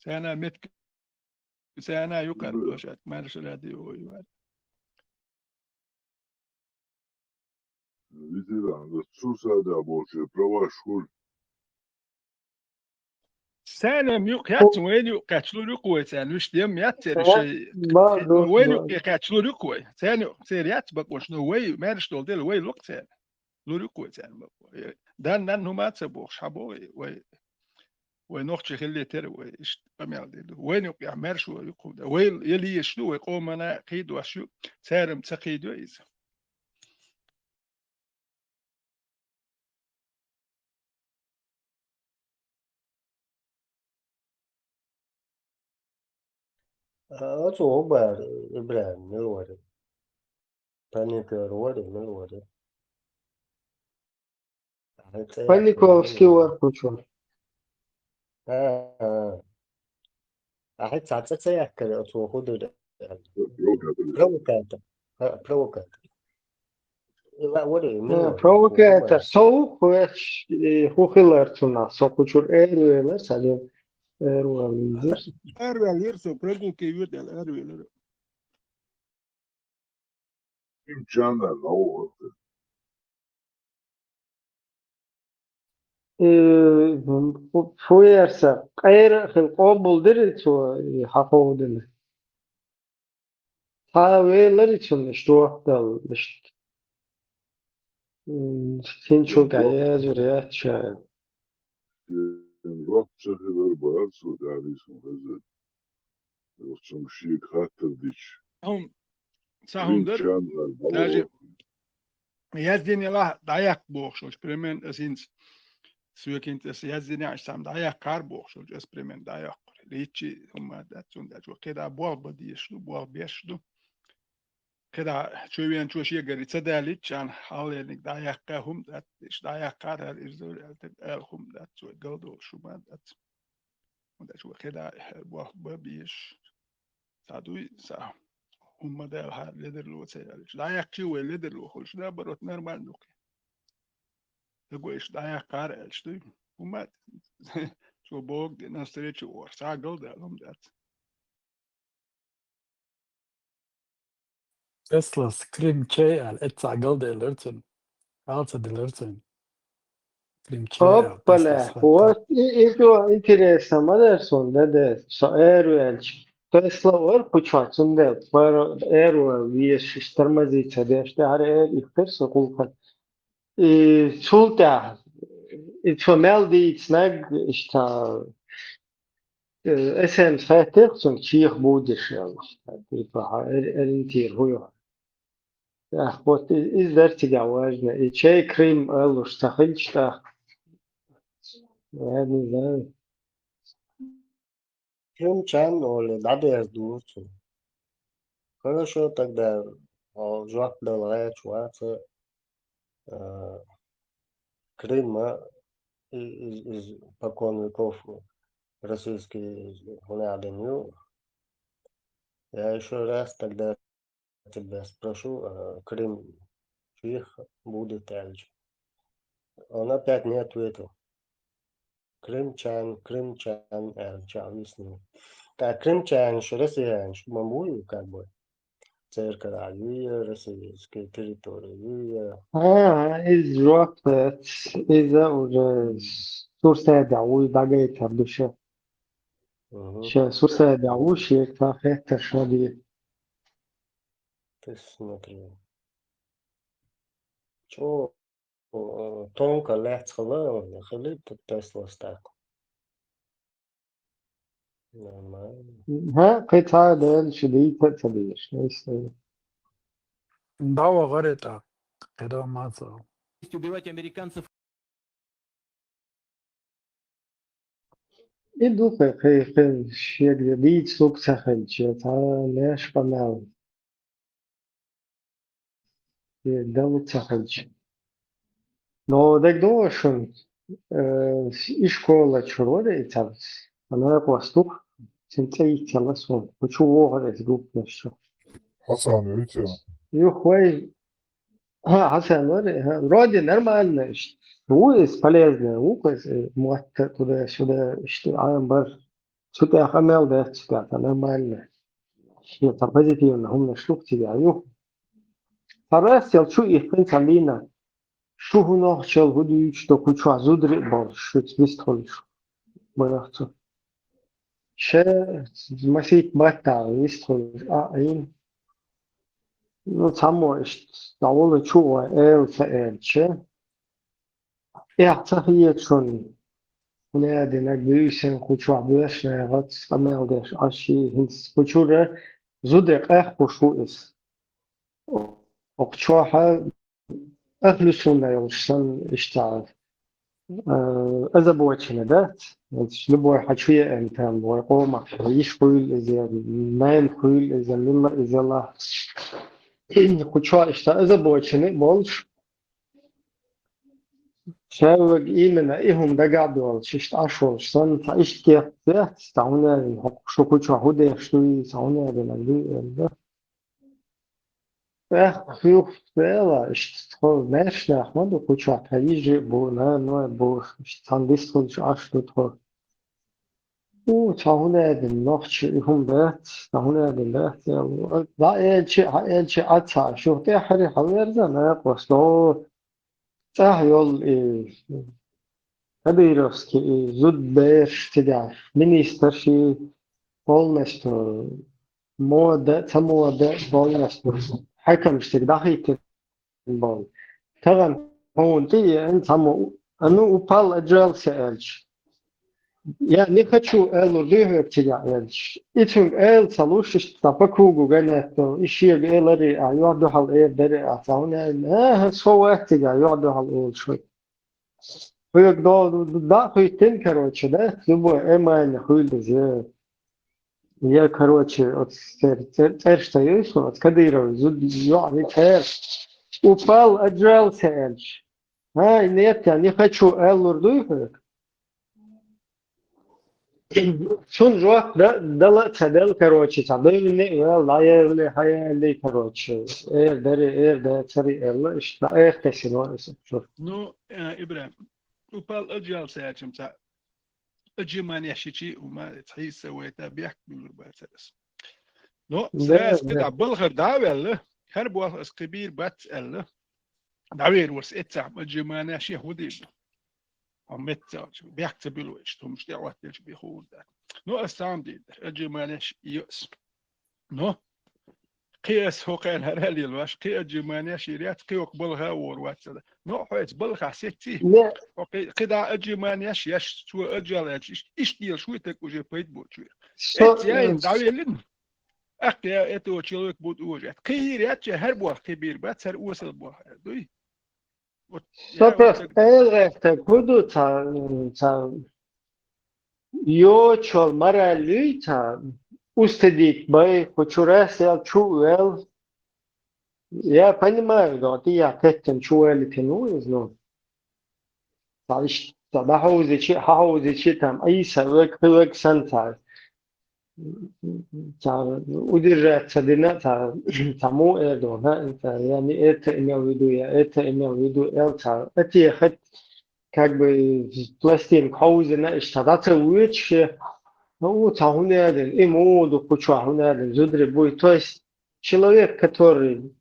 Sana met sana yukarı başat marşaladı o yuvar. Ветеран, Сурсада больше, права школь. Sana yok yatın وين yok kaçlı yok koy sen üç diyem yatır şey وين yok kaçlı yok koy sen yok sen yat bak boş no way merş dol del way yok sen yok koy sen bak dan numat sabah şabo ve noch خلي تر وإيش أميال ديلو وين يق يعمر شو يقول وين يلي يشلو يقوم أنا قيد وشو سارم تقيد وإيز أتو هو إبراهيم ملوري تاني كرواري ملوري Паниковский war kuço. أحد ساعات سياك كده أتو خدو بروكاتر بروكاتر لا وري ملوري Provokator. Soğuk ve huhilar tuna. Sokuçur eriyorlar. Sadece eriyorlar. أروي اليرسو برجو كيوت الأروي İmkanlar, ne oldu? Fuyersa. Kayır qobul dirilço haqoğudunu. Taveler için işte vaktal işte. Sinço gaya zürya çay. Rab çakılar bağır soğudu arıyorsun hazır. Yoksa bir şey kattırdık. هم سهم در İmkanlar, ne ناجي oldu? يزدين يلا ضيق بوخشوش بريمن أسين سوكين تس يزدين عشان ضيق كار بوخشوش أس بريمن ضيق ليتشي هم داتون داتو كده بوال بديشلو بوال بيشلو كده شوية شو شيء قريت سداليتش عن حالينك ضيق هم دات إيش ضيق كار الإرزول هم دات شو قلدو شو ما دات دات شو كده بوال ببيش سادوي سا هم ده ليدر لو سيالش ضيق شو ليدر لو خلش ده بروت نرمان دوك Depois da cara, eles têm uma so bog na street or sagel da dat. Tesla scream çay al. Et sagal delirtin. Alsa delirtin. Scream çay al. Tesla Hoppala. svatta. Isso interessa, Maderson, dede, aeroelç. Tesla var kuçaçında, para aero bir sistematiği de işte her el ihterse kulkan. Sulta, itfamel di içnag işte esen fatih son çiğ budiş ya işte. Tipa erintir huyo. Вот из вертига важно. И чай крем алуш тахильчта. Я не знаю. Им чан или надо я сдурцу. Хорошо, тогда жвак долая чуваться Крыма из покон веков российский гуляданью. Я еще раз тогда тебя спрошу, Крым чьих будет эльч? Он опять не ответил. Крымчан, эльч, объяснил. Так, крымчан, что россияне, что мамую, как бы, церковь, и российские территории, из жопы, из-за уже Турция дауи багает душе. Сейчас Турция дауи, шесть это шаги. ты смотри. Что тонко легко, хлеб Тесла стак. Нормально. قطعة ده شديد تبيش ليس دعوة غريتها كده ما صار. Убивать американцев. إدو في شيء جديد سوق سخن شيء تا ليش بناو يدو سخن شيء но так думаю что и школа чурода и там она поступ сентей телесон хочу говорить группа что Hasan видите? юхвей Hasan вроде нормально уис полезно указ муатта туда-сюда что амбар что-то хамел да что-то нормально это позитивно هم نشوف تبعيه فراسيل شو يخفين سالينا شو هنا شل هدي شو كل شو زودر بال شو تبيستولش برافو شه مسيت باتا بيستولش أين ну само довольно чего ше я цахие чон мне дена гүйсен кучу абыш гат самелдеш аши хинс кучура зудер эх пошуис окчоха أهل السنة يوصل اشتغل إذا بوجهنا ده لبوا حشوية أنت ويقوم يشكل إذا ما ينقل إذا لما إذا الله كشوا اشتغل إذا بوجهنا بولش شاوج إيمنا إيهم ده قاعد والش اشتعشوا شان تعيش كيف ده تعونا شو كشوا هودي شوي تعونا بنقول خيوف فعلا اشتغل ماشي أحمد وكشوا تعيش بونا نوع بو تنديس كل عشرة طول تعونا بالنقش إيهم بات تعونا بالبات لا إيش أتى شو تحري حويرنا ما قصدو تهيول Kadıyrovski Zudber tedar ministrši polnesto moda samoda polnesto حكم استقداحي بول طبعا هو انت انت انا упал اجال سألش я не хочу элу лихо тягать итун эл салушиш по кругу гонято ищи элари а юрду хал эдери атауна соуэктига юрду хал эл шой да хуйтин короче да любой эмайн хуйлзе я короче от что есть от Кадырова я тер упал отжал сэлч нет я не хочу элур лихо شون جواب دل تدل короче تدل не لا يرلي هاي короче ده تري الله إيش لا تسينو شوف Ну, إبراهيم وبال أجيال ساعتهم تاع أجيمان يحشي وما تحيس سويته بيحكي بالباسس نو ساس كده بالغر داول هربوا اسكبير بات ال داوير ورس اتع أجيمان يحشي هودي عمت بيحكي بالوش تو مش دعوة تلش بيخون ده نو أستعم دي أجيمان يحشي يأس نو قياس هو قال هرالي الواش قي أجيمانيا شيريات قي وقبلها ورواتسا نوع حيت بلغ حسيتي قدا أجيمانيا شياش سو أجال إيش ديال شوي تك وجه بيت بوتشوي إتياين داويلين أقيا إتو تشيلوك بود وجه قيريات هر بوه كبير بات هر وصل بوه دوي Сопрас элрефте куду та ё чол мара люйта устедит бай кучурасел чуэл я понимаю да ты я теттен чуэл тяну но تعيش تبعه زي شيء حاول زي شيء تام أي سوق سنتر удержаться тому Эрдогана, yani это имел в виду, я это имел в виду, это ехать как бы пластин хаузена, штататься лучше, ну, тахуняден, и моду кучахуняден, зудре будет. То есть человек, который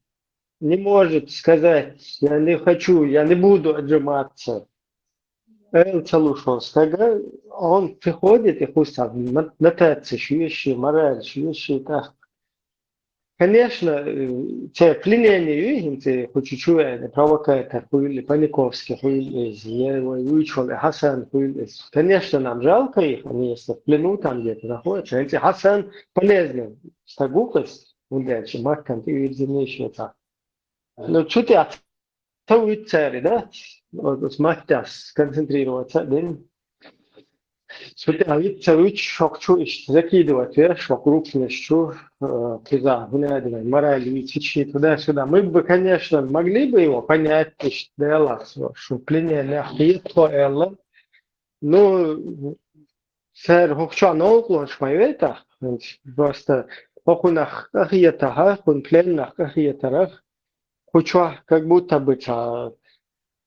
не может сказать, я не хочу, я не буду отжиматься, Целушевского, он приходит и хустав, нататься, шующий, мораль, шующий, так. Конечно, те пленение югенцы, хочу чуять, провокатор, хуили, Паниковский, хуили, Зиева, Ючел, Хасан, хуили. Конечно, нам жалко их, они если в плену там где-то находятся. Эти Хасан полезны, стагукость, удачи, маркант и видимейшие так. Но что ты целую цели, да? Вот смахтя сконцентрироваться, да? Целую шокчу, закидывать, видишь, вокруг нещу, киза, гунядина, мораль, витичи, туда-сюда. Мы бы, конечно, могли бы его понять, что пленение ахиетто элла, ну, сэр, хохча нолклонш майвета, просто похунах ахиетага, хун пленнах ахиетарах, хуча, как будто бы,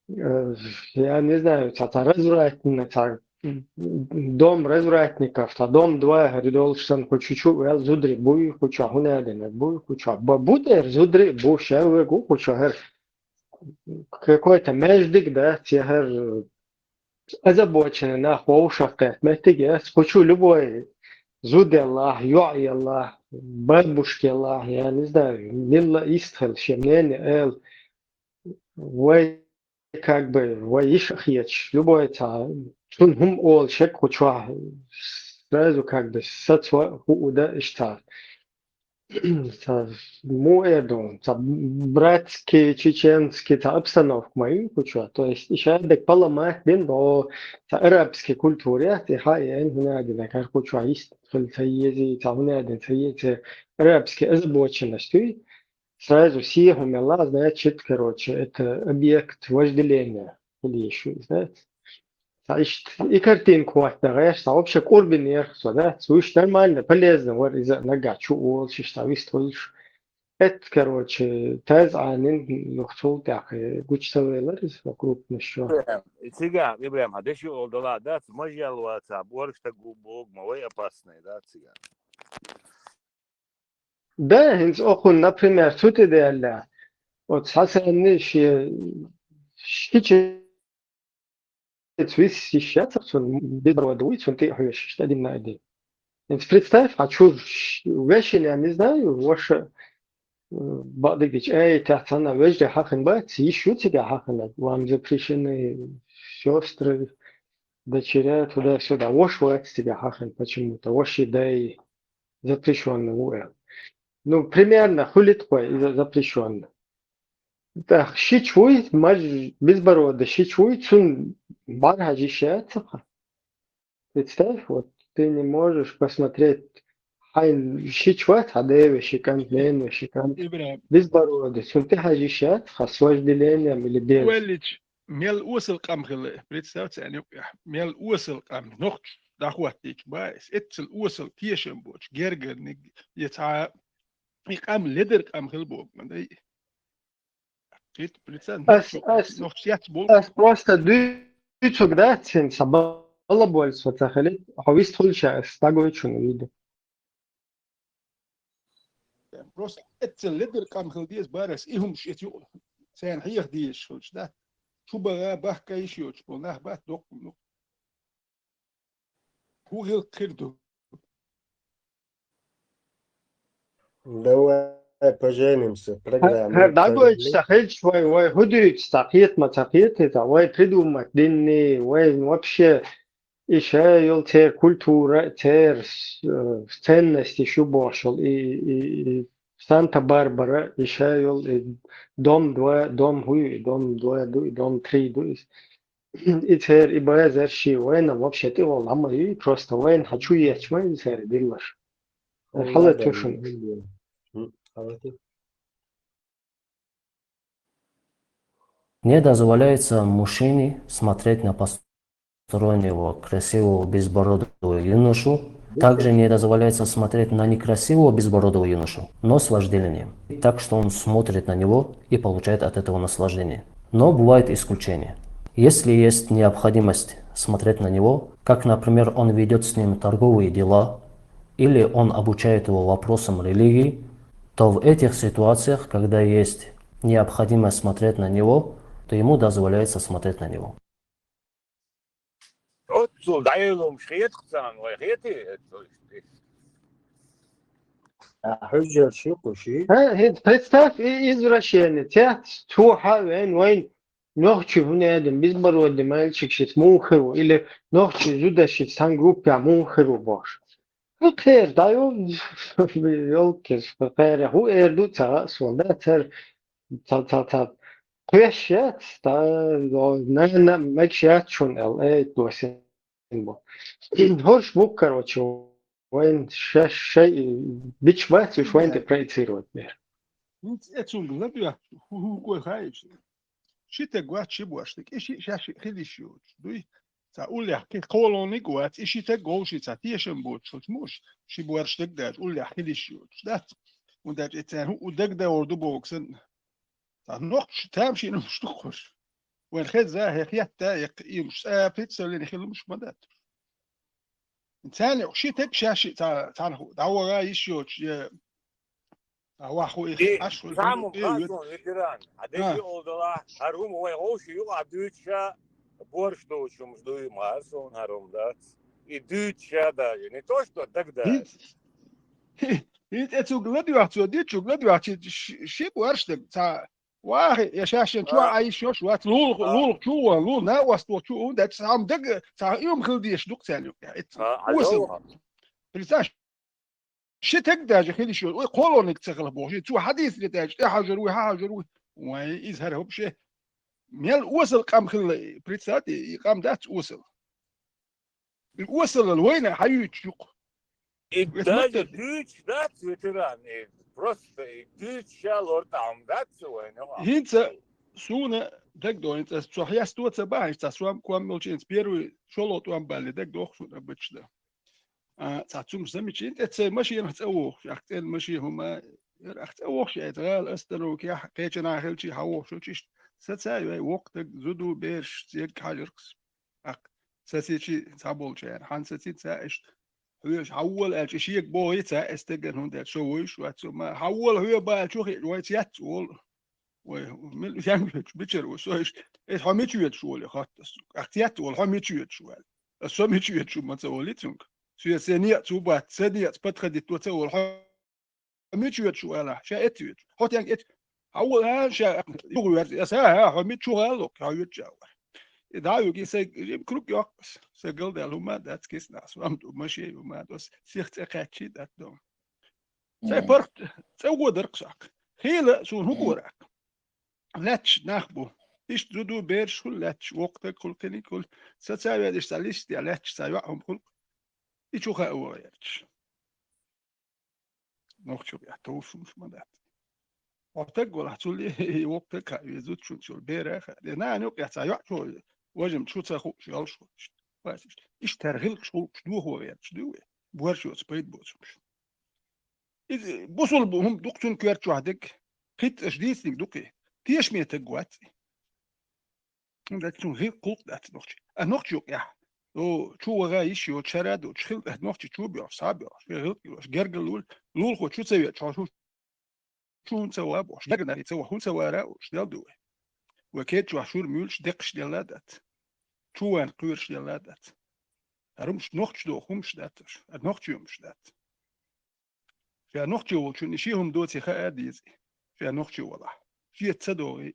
я не знаю, развратно, дом развратников, дом два рядолшсан хочучу, я зудри буй хоча гунядина, буй хоча, бабудер зудри бу шевегу хоча какой-то междик, да, тегер озабоченный на хоушахтах, местик, я хочу любой зуди Аллах, юай Аллах, бабушки Аллах, я не знаю, милла истхел, шемнение эл, вай как бы воишах еч, любой это, шун хум ол шек хоча, сразу как бы сацва хууда иштар. Муэдон, братские, чеченские, обстановка мою хоча, то есть еще дек поломать бин до арабской культуре, ты хаен гунадина, как хоча есть, фальсаези, гунадин, саете арабские озабоченности. Сразу сиеху мела, значит, короче, это объект вожделения. Или еще, знаете. И картинку отдаешь, а вообще корбин ерхсо, да, слышь, нормально, полезно, вот из-за нога, чуол, что стоишь. Это, короче, тез анин, нухтул, так, гучтовелар, вокруг еще. Цыган, Ибрахим, а дальше олдала, да, смажаловаться, борщ-то губок, мой опасный, да, цыган. Да, инс охун, например, тут идеально. Вот Хасан шичи сейчас он безбородый, он ты хочешь, один на один. Представь, а что вещи, я не знаю, ваша бадыгич, тахтана вежде хахен бат, еще тебя хахен, вам запрещены сестры, дочеря туда-сюда. Ваш ват тебя хахен почему-то, ваш идеи запрещенный уэл. Ну, примерно, хули такое запрещенный. Так, щичуй, маж безбородый, щичуй, цун бархаджи щецаха. Представь, вот ты не можешь посмотреть хайн щичват, хадееве, щикан, длинный, щикан, Ибрахим, безбородый. Цун ты хаджи щецаха с вожделением или без. Уэлич, мел усел камхил, представьте, они мел усел кам, нох, дахуатик, байс, этцел усел тиешем боч, гергер, яца, и кам лидер камхил бог, мандай. Ас просто дүйцөг да, сен сабала больше, цахали, хавис тулча, стагой чуну виду. Просто это лидер камхил диес барас, ихум шетю, сен хиях диес шулч, да. Шуба бахка еще, полнах бах док, ну. Хугил кирду. Давай поженимся, программа. Дагой цахил свой, худует стахит, мацахит, это, вай придумать, динни, вай вообще, еще ел тер культура, тер ценности шубошел, и Санта-Барбара, еще ел дом 2, дом хуй, дом 2, дом 3, и тер, и боязер ши, вайна вообще ты вол, ама и просто вайн хочу есть, вайн тер, диллаш. Хала тушун. Не дозволяется мужчине смотреть на постороннего красивого безбородого юношу Также не дозволяется смотреть на некрасивого безбородого юношу, но с вожделением. Так что он смотрит на него и получает от этого наслаждение. Но бывают исключения. Если есть необходимость смотреть на него, как, например, он ведет с ним торговые дела, или он обучает его вопросам религии, то в этих ситуациях, когда есть необходимость смотреть на него, то ему дозволяется смотреть на него. Вот so, da je um schreet gezaan, waar heet hij? حجة شيء وشيء Представь извращение. Тебя туха вен ночью в недем безбородый мальчик шит мунхеру или ночью зудашит сан группе мунхеру бош. Ну тер даю елки фер ху эрду та сонда тер та квешет та на мекшет чун эл досин бо. Хош бук короче وين شيء بيتش بات وين تبريتيروت مير Ецун главя, хугой хаиш. Шите гуат чибуаштик, иши шаши хилишиуч. Дуй, та улях ки колони гуат, иши те голшица, тиешен бочуч муш. Шибуарштик даж, улях хилишиуч. Dat. Und dat et hu udek da ordu boksen. Ta noch tamshi no shtukhos. والخيط ذا هي خيات يمش بيتزا اللي نخلو مش مدات ثاني شي تك شاشي تاع هو دعوة رايش يوش هو أخو أشهر Samen gaan zo'n veteraan. Deze oldalar, harum hoe hoş yok Duitse borstdoosje doe maar zo'n harum dat. I Duitse da, не то что тогда. Hit etzu gladioach zu ditchu gladioach shi buarshtek ta واحد يا شاشة شو عايش شو شوات لول شو نا واسطو شو ده سام دق تا يوم خلديش دوك ثاني وصل بريتاش شي تقدر خلي شو قولونك تغلب بوشي تو حديث اللي تاج حاجر ويظهر هو بشي ميل وصل قام خل بريتساتي قام دات وصل الوين حيوت شوق Даже Duits dat veteraan просто Duits lord am dat so Hinter Sune dek do int es so ja sto te ba ist das so kwam milch ins Peru solo to am balle dek doch so bitchda تعطوم سميتش انت ماشي نتسوق يحتل ماشي هما يحتوق شي ادغال استرو كي حكيت انا خلتي حوق شو تشت ستساي وقت زدو بيرش تيك حاجركس ساسيتشي تابول شي حنسيتي تساش هوش حول الشيك بوي تا استجن هون ده شويش واتسما حول هو بقى شو ويت يات وول ومن يعني بيتشر وشويش ايش حميتشوت شو اللي خاطس اختيات ولا حميتشوت شو السميتشوت شو ما تسوليتونك سو سنيه توبات سنيه بتخدي توتول حميتشوت شو لا شايتوت هوت يعني ات حول ها شا يا سا حميتشو هالك هايت جاوا da eu que sei kruk jokes se gilde aluma dat kis nas am do mashi uma dos sicht ekhachi dat do sei part sei goder qsak khila so hugorak lach nakhbu ish dudu ber shul lach waqt kul kili kul satsawi dis list ya lach sayahum kul ichu khawayach noch chu ya tofu shmadat وقتك ولا تقولي وقتك يزود شو البيرخ لأن أنا يقع سايع شو وجم شو تأخذ شو شو إيش ترغل شو هو يعني شو بوار شو سبيد بوش إذا بوصل بهم دكتور كيرت شو هدك خيط أشديس لك دكتور تيش مية تجوات ده تكون غير قلق ده تنوختي النوختي يقع شو غايش يو تشرد وتشخل النوختي شو بيعرف صعب يعرف جرجل لول خو شو تسوي شو نسوى بوش دقنا يتسوى هو نسوى راوش ديال وكيت شو حشور ميولش دقش ديالادات شو وان قيرش ديالادات هرمش نوختش دو خمش داتش نوختش يومش دات فيها نوختش شو نشيهم دوتي خاديزي فيها نوختش والله شي تصدوغي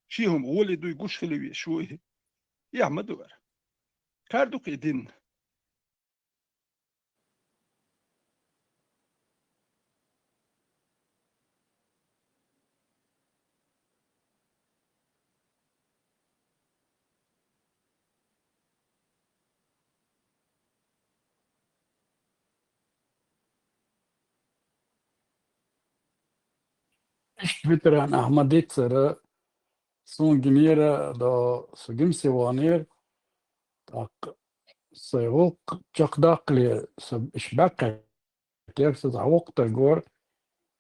شيهم غولي دو يقوش خلوي شوي يا مدور كاردوك يدين Veteran Ahmaditzer son gnira da sugim sivanir tak سيغوق جاق داقلي إشباقة تيرسز عوق تغور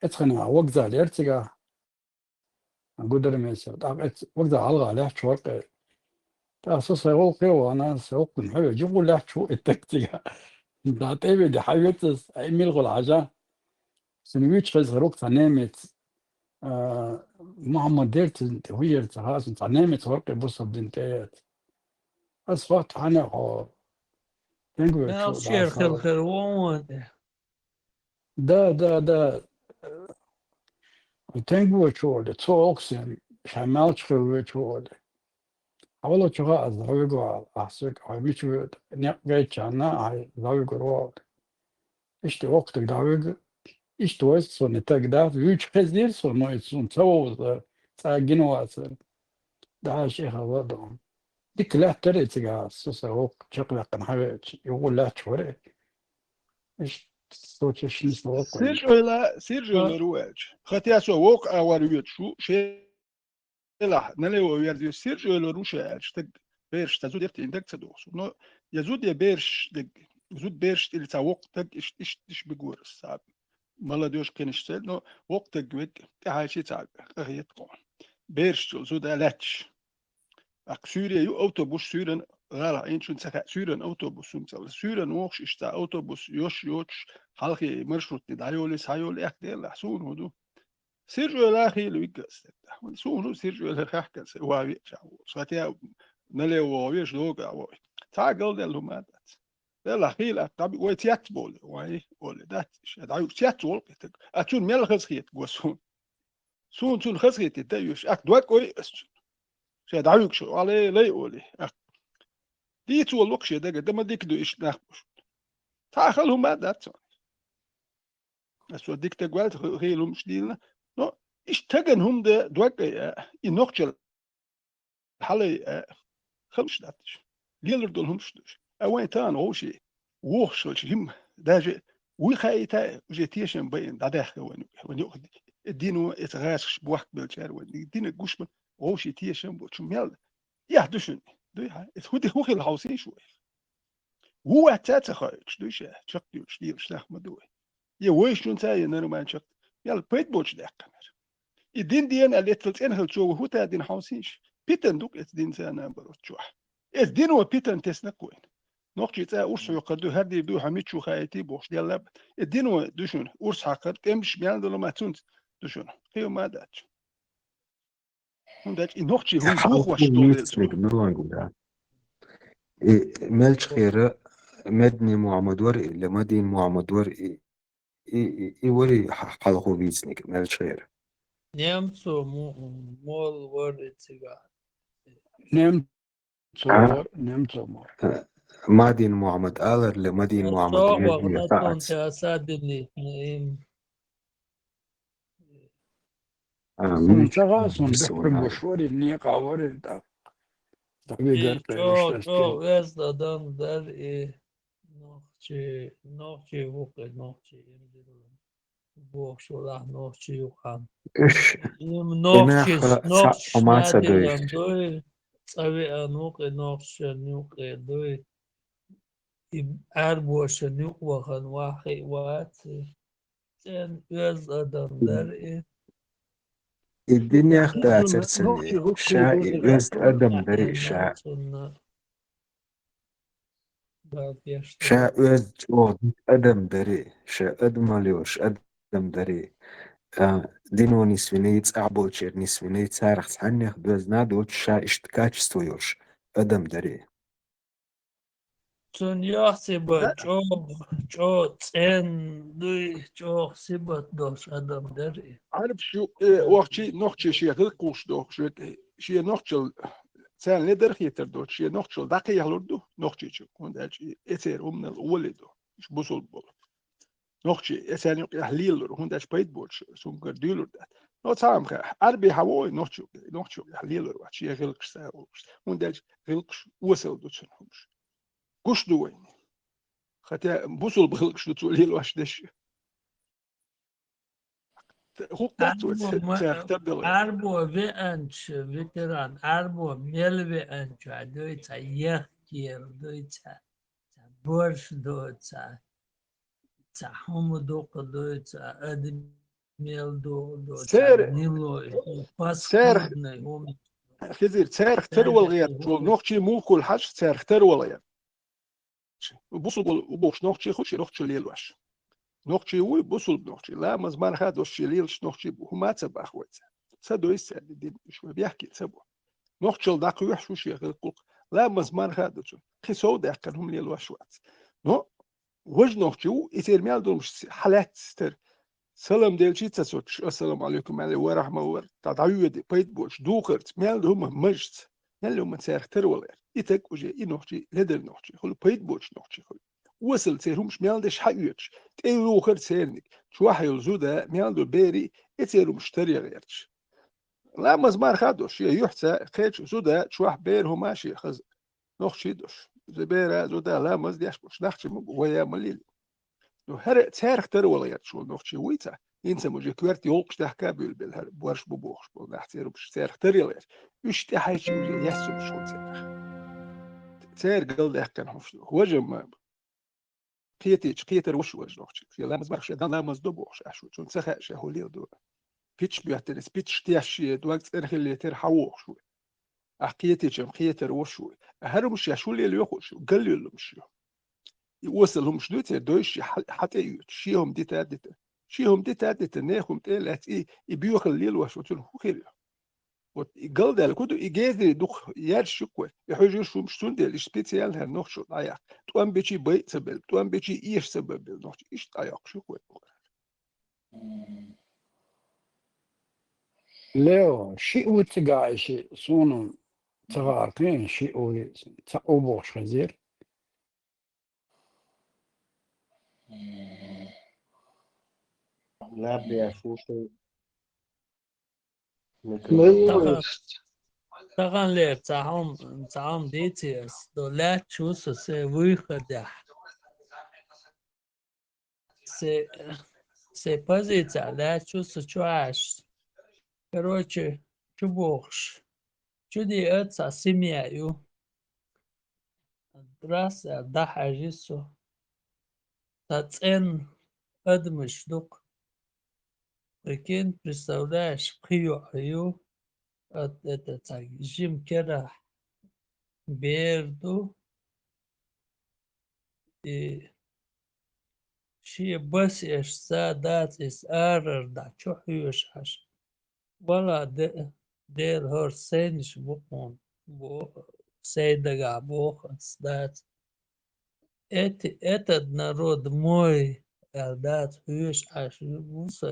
اتخنا عوق زال يرتقى قدر ميسا وقت علغة عليه شوق تأسس سيغوق وانا سيغوق نحو يجيبوا له شو التكتيكا دا تيبي دي حيوتس اي ميلغو العجا سنويتش خيز غروق تنامت محمد ديرت وير تهاز تنامت ورقي بوصل دنتيات أصفات حنا هو تنقوي يا شو شيخ الخير دا تنقوي شو ده تو أقسم شمال شو شو ده أولا شو هذا زوجو أحسك هاي بيشو نقعد شانا هاي زوجو رواد إيش وقت داوج إيش تويس سو نتاج دا ويش خزير سو ما يسون سو ساجنو أصلا ده شيء هذا ديك لا ترى تجا سوسة وق شغلة قنحة يقول لا شوري إيش صوت إيش نسوق سيرجو رواج خاطر سو وق أوريت شو شيء لا نلو ويردي سيرجو روش تك بيرش تزود يفتي عندك تدوس نو يزود يبيرش دك يزود بيرش اللي تاوق تك إيش بيقول الصعب مالا ديوش كنش تل نو وقتك ويك تعيشي تعب أخيتكم بيرش زود ألاتش سوريا يو أوتوبوس سوريا غالا إنشون سكا سوريا أوتوبوس سمسا سوريا وقش إشتا أوتوبوس يوش حلقي مرشوت دايوليس هايولي أكدير لحسون هدو سيرجو لاخي لويكس سونو سيرجو لاخكس واوي شاو ساتيا نلي واويش لوغا واوي تاغل دل همادات دل اخي لا طبي ويتيات بول واي بول دات دايو تيات بول اتون ميل خسخيت غوسون سون تون خسخيت تايوش اك دوك اوي شي دايوك شو علي لي اولي دي تو لوكشي دما ديك دو ايش ناخش تاخل همادات اسو ديك تقوالت غيلهم شديلنا نو اشتغن هم ده دوك ينوكشل حالي خمس داتش ليلر دول هم شدوش اوين تان اوشي ووشل شيم داجي وخايتا جيتيشن بين دادخ وين ياخذ الدينو اتغاش بوحك بالشار وين الدين قشم اوشي تيشن بوشميل يحدشن دوي هودي هو الحوسين شوي هو تاتا خايش دوش شقدي شدير شلاخ مدوي يويش نتاي نرمان شق يال بيت بوش ده كمر الدين دين اللي تلتين هل شو هو تا دين حوسيش بيتن دوك الدين سانا بروت شوح الدين هو بيتن تسنكوين نقطة تا أورس يقدو هدي دو حميد شو خايتي بوش ديال لب الدين هو دوشون أورس حقد كمش بيان دلو ما تونت دوشون هيو ما داتش هم داتش نقطة هم دوخ واش دوليل شو مالش خير مدني معمدور إلا مدين معمدور إي ولي حلقو بيزنك مالش خير نيمسو مول ورد سيجار نمتو مور مدين معمد آلر لمدين معمد الصوغ مدني وغنتون فاعت تأساد الاثنين سون شغا سون بسوي بحب هذا وشوري نيقا ورد تقوي اي قرقي وش جو تستين ويز دادان در اي نوخشي وقت نوخشي يمدلون بوخشولا نوخشي يوخان إيش نوخشي سا ما نادلان صدقت دوي صوي نوق نوخش نوق دوي أربوش نوق وخن واحد واتي تن ويز دادان در اي الدنيا اختها نوخشي ترسلي وقت شائي وزد أدم دري شاء نمتون باقيشتن شاء وزد جود أدم دري شاء أدم ليوش أدم دري دينو نسوينيت أعبول شير نسوينيت سارخ سحنيخ دوز نادوت شاء اشتكاش ستويوش أدم دري تون يحسب جو تن دوي جو سبت دوش أدم دري عارف شو وقت شيء نقطة شيء غلقوش دوك شيء نقطة سان لدر خيتر دوت شيء نقطة دقي يهلردو نقطة شو كون داش إثير من الأول دو مش بوصل بول نقطة سان يحليل هون داش بيت بولش سون قديلور ده نو تام خا عربي هواي نقطة يحليل وقت شيء غلقش ساوي هون داش غلقش وصل دوت شنوش كوش دوين خاطر بوصل بغلقش دوت ليل واش داش هو داتو تختبر أربو بأنش فيتران أربو ميل بأنش دويتا يخير دويتا борщ доца, цахому дока доца, адмел доца, سير нилой, سير паскудный, ум. خزير سير ترول غير شغل نوخشي مو كل حاجة سير ترول غير بوصل وبوش نوخشي خوشي نوخشي ليلوش نوخشي وي بوصل بنوخشي لا مزمان هذا وشي ليلش نوخشي هما تبع خويت سدو يسال دي شوي بيحكي سبو نوخشي داك يحش وشي يقول لا مزمان هذا خي سود كان هم ليلوش وقت نو وج نوخشي يصير مال دول مش حالات ستر سلام ديلشي تسوتش السلام عليكم علي ورحمة الله تعالوا دي بيت بوش دوخرت مال هم مجد مال هم سير ترول يتك وجي ينوخشي لدر نوخشي خلو بيت بوش نوخشي خلو وصل سيرهم مال دش حقيقش تيرو خر سيرنك شو حيل زودا مال دو بيري يتيرو مشتري غيرش لا مزمار خادوش يحسى خيش زودا شو بير ماشي خز نوخشي دوش زبيرة زودا لا مزديش بوش نخشي ويا مليل نو هر تارخ ترول يات شو نوخشي ويتا إنسا موجي كوارتي يولقش تحكا بالهر بورش ببوخش بول نحتيرو بش تارخ ترول يات وش تحيشي وجي يحسو بشون تارخ قل ده كان هفشلو وجم قيتر وش وجه نوخشي لا مزمارخش دان لا مزدبوخش أشو شون سخا شهوليو دو بيتش بيعتنس بيتش تياشي دوغت تنخي اللي تير حووخ شوي أحكيتي جم قيتر وشوي هرو مش يشولي اللي يخوش قل له مش يوصلهم شنو تدوش حتى شيهم دي تادت شيهم دي تادت ناخم تلات يبيوخ الليل وشوتون هو خير وقال ده كده يجازي دوخ يار شكوى يحوجوا شو مش تندل سبيسيال هالنوع شو ضايع توان بيجي بيت سبب توان بيجي إيش سبب النوع إيش ضايع شكوى ليو شيء وتقع شيء صونو تغارقين شيء وتقوبوش خزير لا بيشوفوا تغن تغن لير تعهم ديتيس دولات شوس سي ويخدح سي позиция لا شوس чуаш короче чубохш чуди это семьяю раз да хажису тацен адмыш дук прикинь представляешь хию это так жим кера берду и شي بس إيش سادات إس آرر دا شوحيوش حش ولا دير هور سينش بقون بو سيدة بوخ سدات этот народ мой дат хюш аш вуса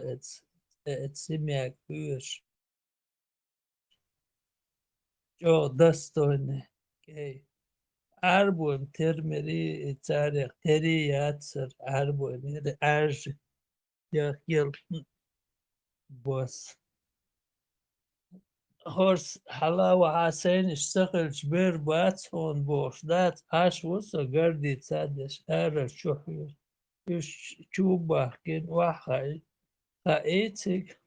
эт семья хюш чо достойный кей арбуем термери царек тери яцер арбуем это аж я хил بوس هورس حلاوة عسين اشتغل جبير بات هون بوش دات عاش وصا قردي تسادش هارا شوحيوش يش تشوبه كين واحد خايتك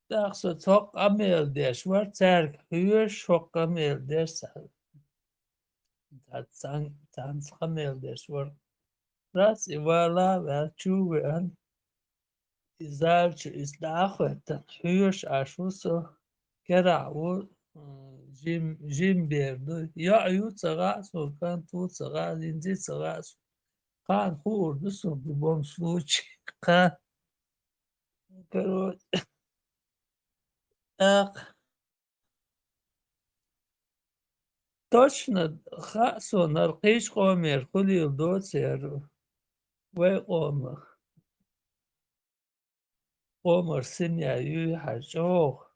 تاخسو توق أميل ديش ورتارك هيوش توق أميل ديش تانس أميل ديش ور راسي والا واتشوبه أن إزالش إزداخوة هيوش عاشوسو كراعو جيم بيردو يا أيوت سغاسو كان توت سغاس إنزي سغاسو كان خور دسو ببون سوچ كان كرو точно خاسو نرقيش قومير كل يلدوت سيرو وي قومر سنيا يو حجوخ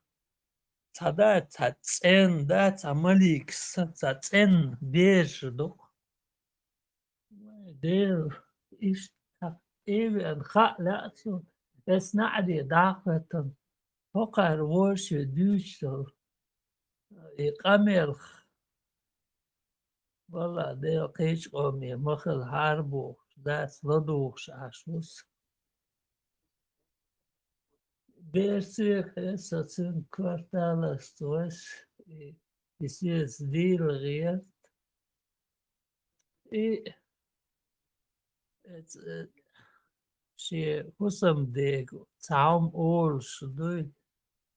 تدا تاتسن دا تاماليكس تاتسن بيش دوك دير إيش إيه الخاء لا شو بس نعدي دعوة فقر وش دوش يقامر والله دير قيش قومي مخل حربو داس لدوش عشوس بيرسيك إساتين كوارتالستوش يسيس دير غير И شيء حسم ديك تعم أول شدوي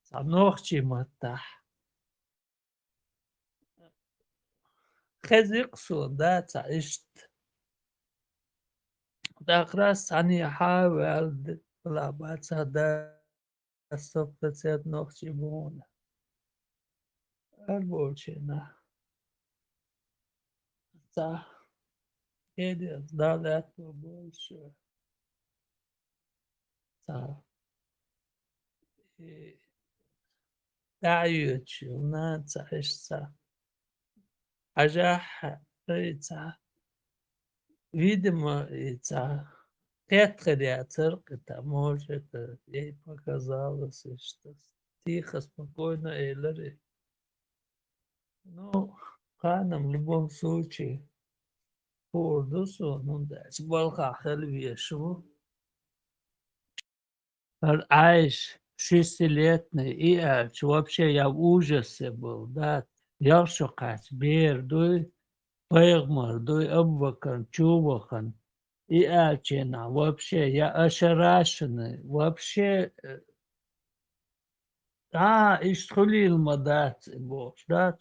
تنوخشي متاح خزيق سودا تعيشت داخراس عني حاول لا بات هذا السبت نوخشي بونا البولشينا تا كده دالات بولش تا دعيوتش ونا تعيشت أجاح ريتا видимо, это может, ей показалось, что тихо, спокойно, Эйлери. Ну, Ханом в любом случае, по Урдусу, ну да, с Балхахел вешиву. Айш, 6-летний, и вообще я в ужасе был, да. Я шокать, бердуй, пойгмар, дуй обвакан, чувахан. И Ачина, вообще, я ошарашенный, вообще, ишхулил мадат, бог, да,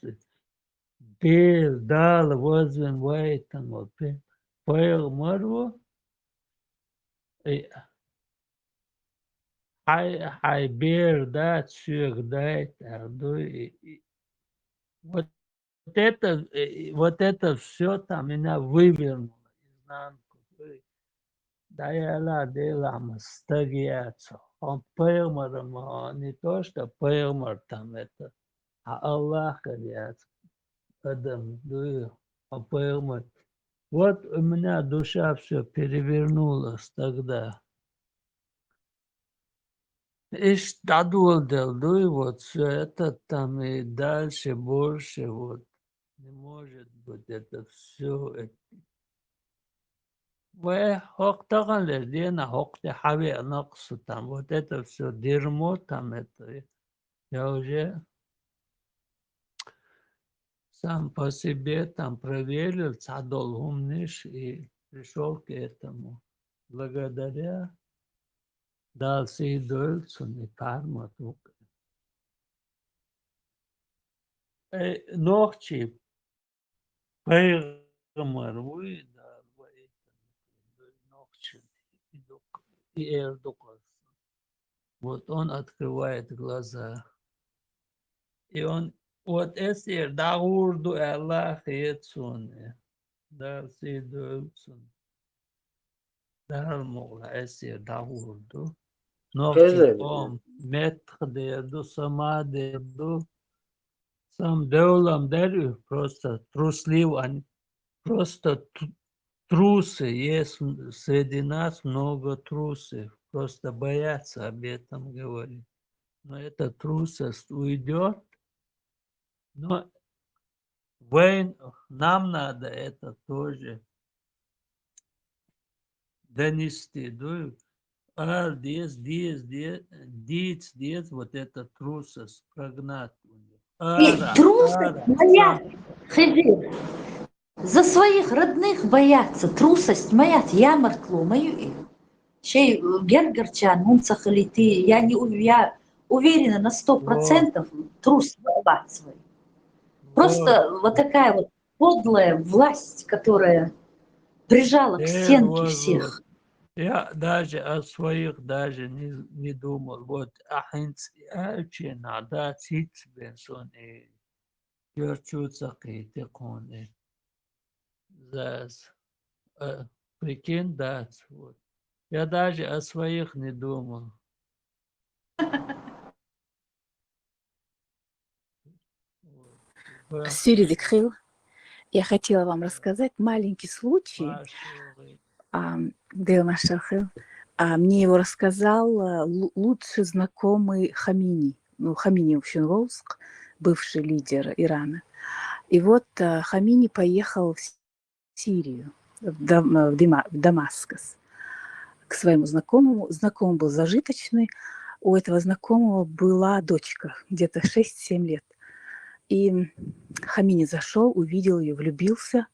бел, дал, возвен, вайтан, вот, поел марву, и хай, бел, да, сюр, да, вот это все там меня вывернуло изнанку. Да я ла дела мастагияцо. Он поймал, не то что поймал там это, а Аллах говорит, Адам, он поймал. Вот у меня душа все перевернулась тогда. И штадулдел, вот все это там и дальше больше, вот не может быть это все. وحقتقل دينا حقت حوي نقص там, вот это все дерьмо там это, я уже сам по себе там проверил, цадол умниш и пришел к этому. Благодаря дал сейдольцу не карматук. Ночи пейгамар выдал. И Эрдокас. Вот он открывает глаза. И он, вот если Даурду Аллах Ецуне, да, Сидуэлцун, да, могла, если Даурду, но он метхдерду, самадерду, сам деулам дерю, просто труслив, они просто трусы, есть среди нас много трусов, просто боятся об этом говорить. Но эта трусость уйдет, но нам надо это тоже донести. Здесь вот эта трусость прогнать. Трусость моя, Хизир, за своих родных бояться, трусость моя, я мертву, мою шей гергерчан, мунцахалити, я уверена на 100% трус свой. Просто вот такая вот подлая власть, которая прижала к стенке всех. Я даже о своих даже не думал. Вот ахинц ачена, да, цицбенсон и görчуца кейтеконе. Прикинь, да, вот. Я даже о своих не думал. Сиридик Хил, я хотела вам рассказать маленький случай. Мне его рассказал лучший знакомый Хамини. Ну, Хамини Ущенволск, бывший лидер Ирана. И вот Хамини поехал в Сирию, в Дамаскус, к своему знакомому. Знакомый был зажиточный. У этого знакомого была дочка, где-то 6-7 лет. И Хамини зашел, увидел ее, влюбился.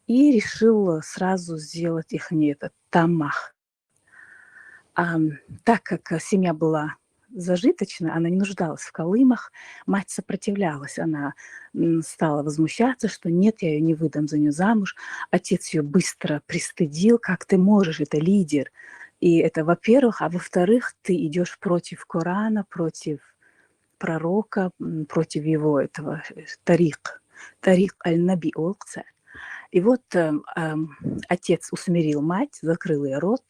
и решил сразу сделать их этот тамах. Так как семья была зажиточная, она не нуждалась в колымах, мать сопротивлялась, она стала возмущаться, что нет, я ее не выдам за нее замуж. Отец ее быстро пристыдил, как ты можешь, это лидер. И это, во-первых, а во-вторых, ты идешь против Корана, против пророка, против его этого тарик аль-наби олкца. И вот отец усмирил мать, закрыл ей рот,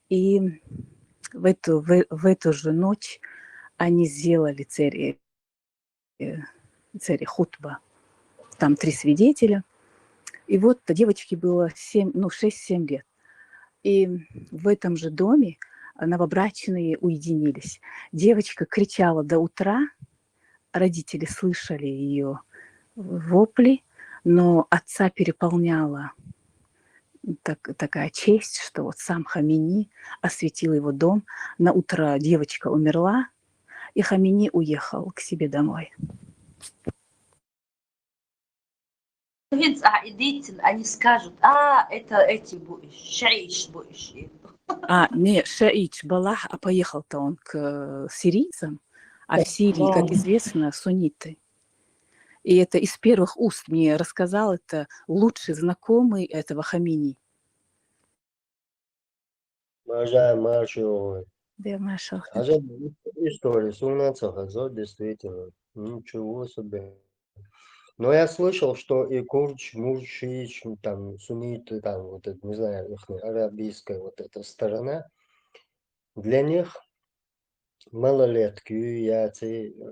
и в эту же ночь они сделали царе хутба. Там 3 свидетеля. И вот девочке было 6-7 лет. И в этом же доме новобрачные уединились. Девочка кричала до утра, родители слышали ее вопли, но отца переполняла такая честь, что вот сам Хамини осветил его дом. На утро девочка умерла, и Хамини уехал к себе домой. Они скажут, это эти будешь, шаиш будешь. Не, Шаич Балах, а поехал-то он к сирийцам, а в Сирии, как известно, сунниты. И это из первых уст мне рассказал это лучший знакомый этого Хамини. Маша. Да, Маша. История суннатцев, действительно. Ничего себе. Но я слышал, что и курдж, муршич, там, сунниты, там, вот это, не знаю, их арабийская вот эта сторона, для них малолетки, яйца,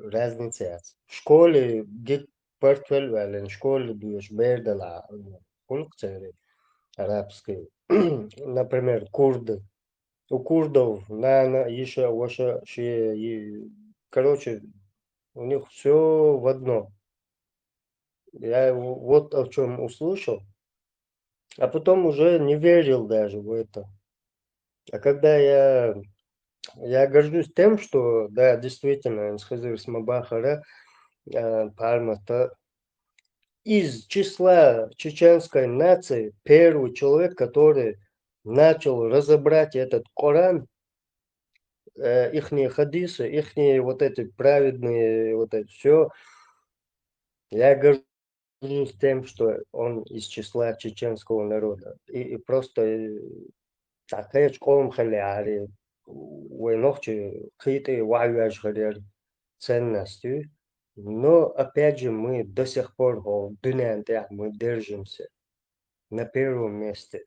разница яйца. В школе, где портфель вален, в школе дуешь, бердала, функции арабской, например, курды. У курдов, еще, короче, у них все в одном. Я вот о чем услышал, а потом уже не верил даже в это. А когда я горжусь тем, что, да, действительно, Хазир Смабахара, Пальма-то из числа чеченской нации первый человек, который начал разобрать этот Коран, ихние хадисы, ихние вот эти праведные, вот это все. Я горжусь тем, что он из числа чеченского народа. И просто такая школа халяри, ночи какие-то вайваж халяри ценности. Но опять же мы до сих пор в Дунянте мы держимся на первом месте.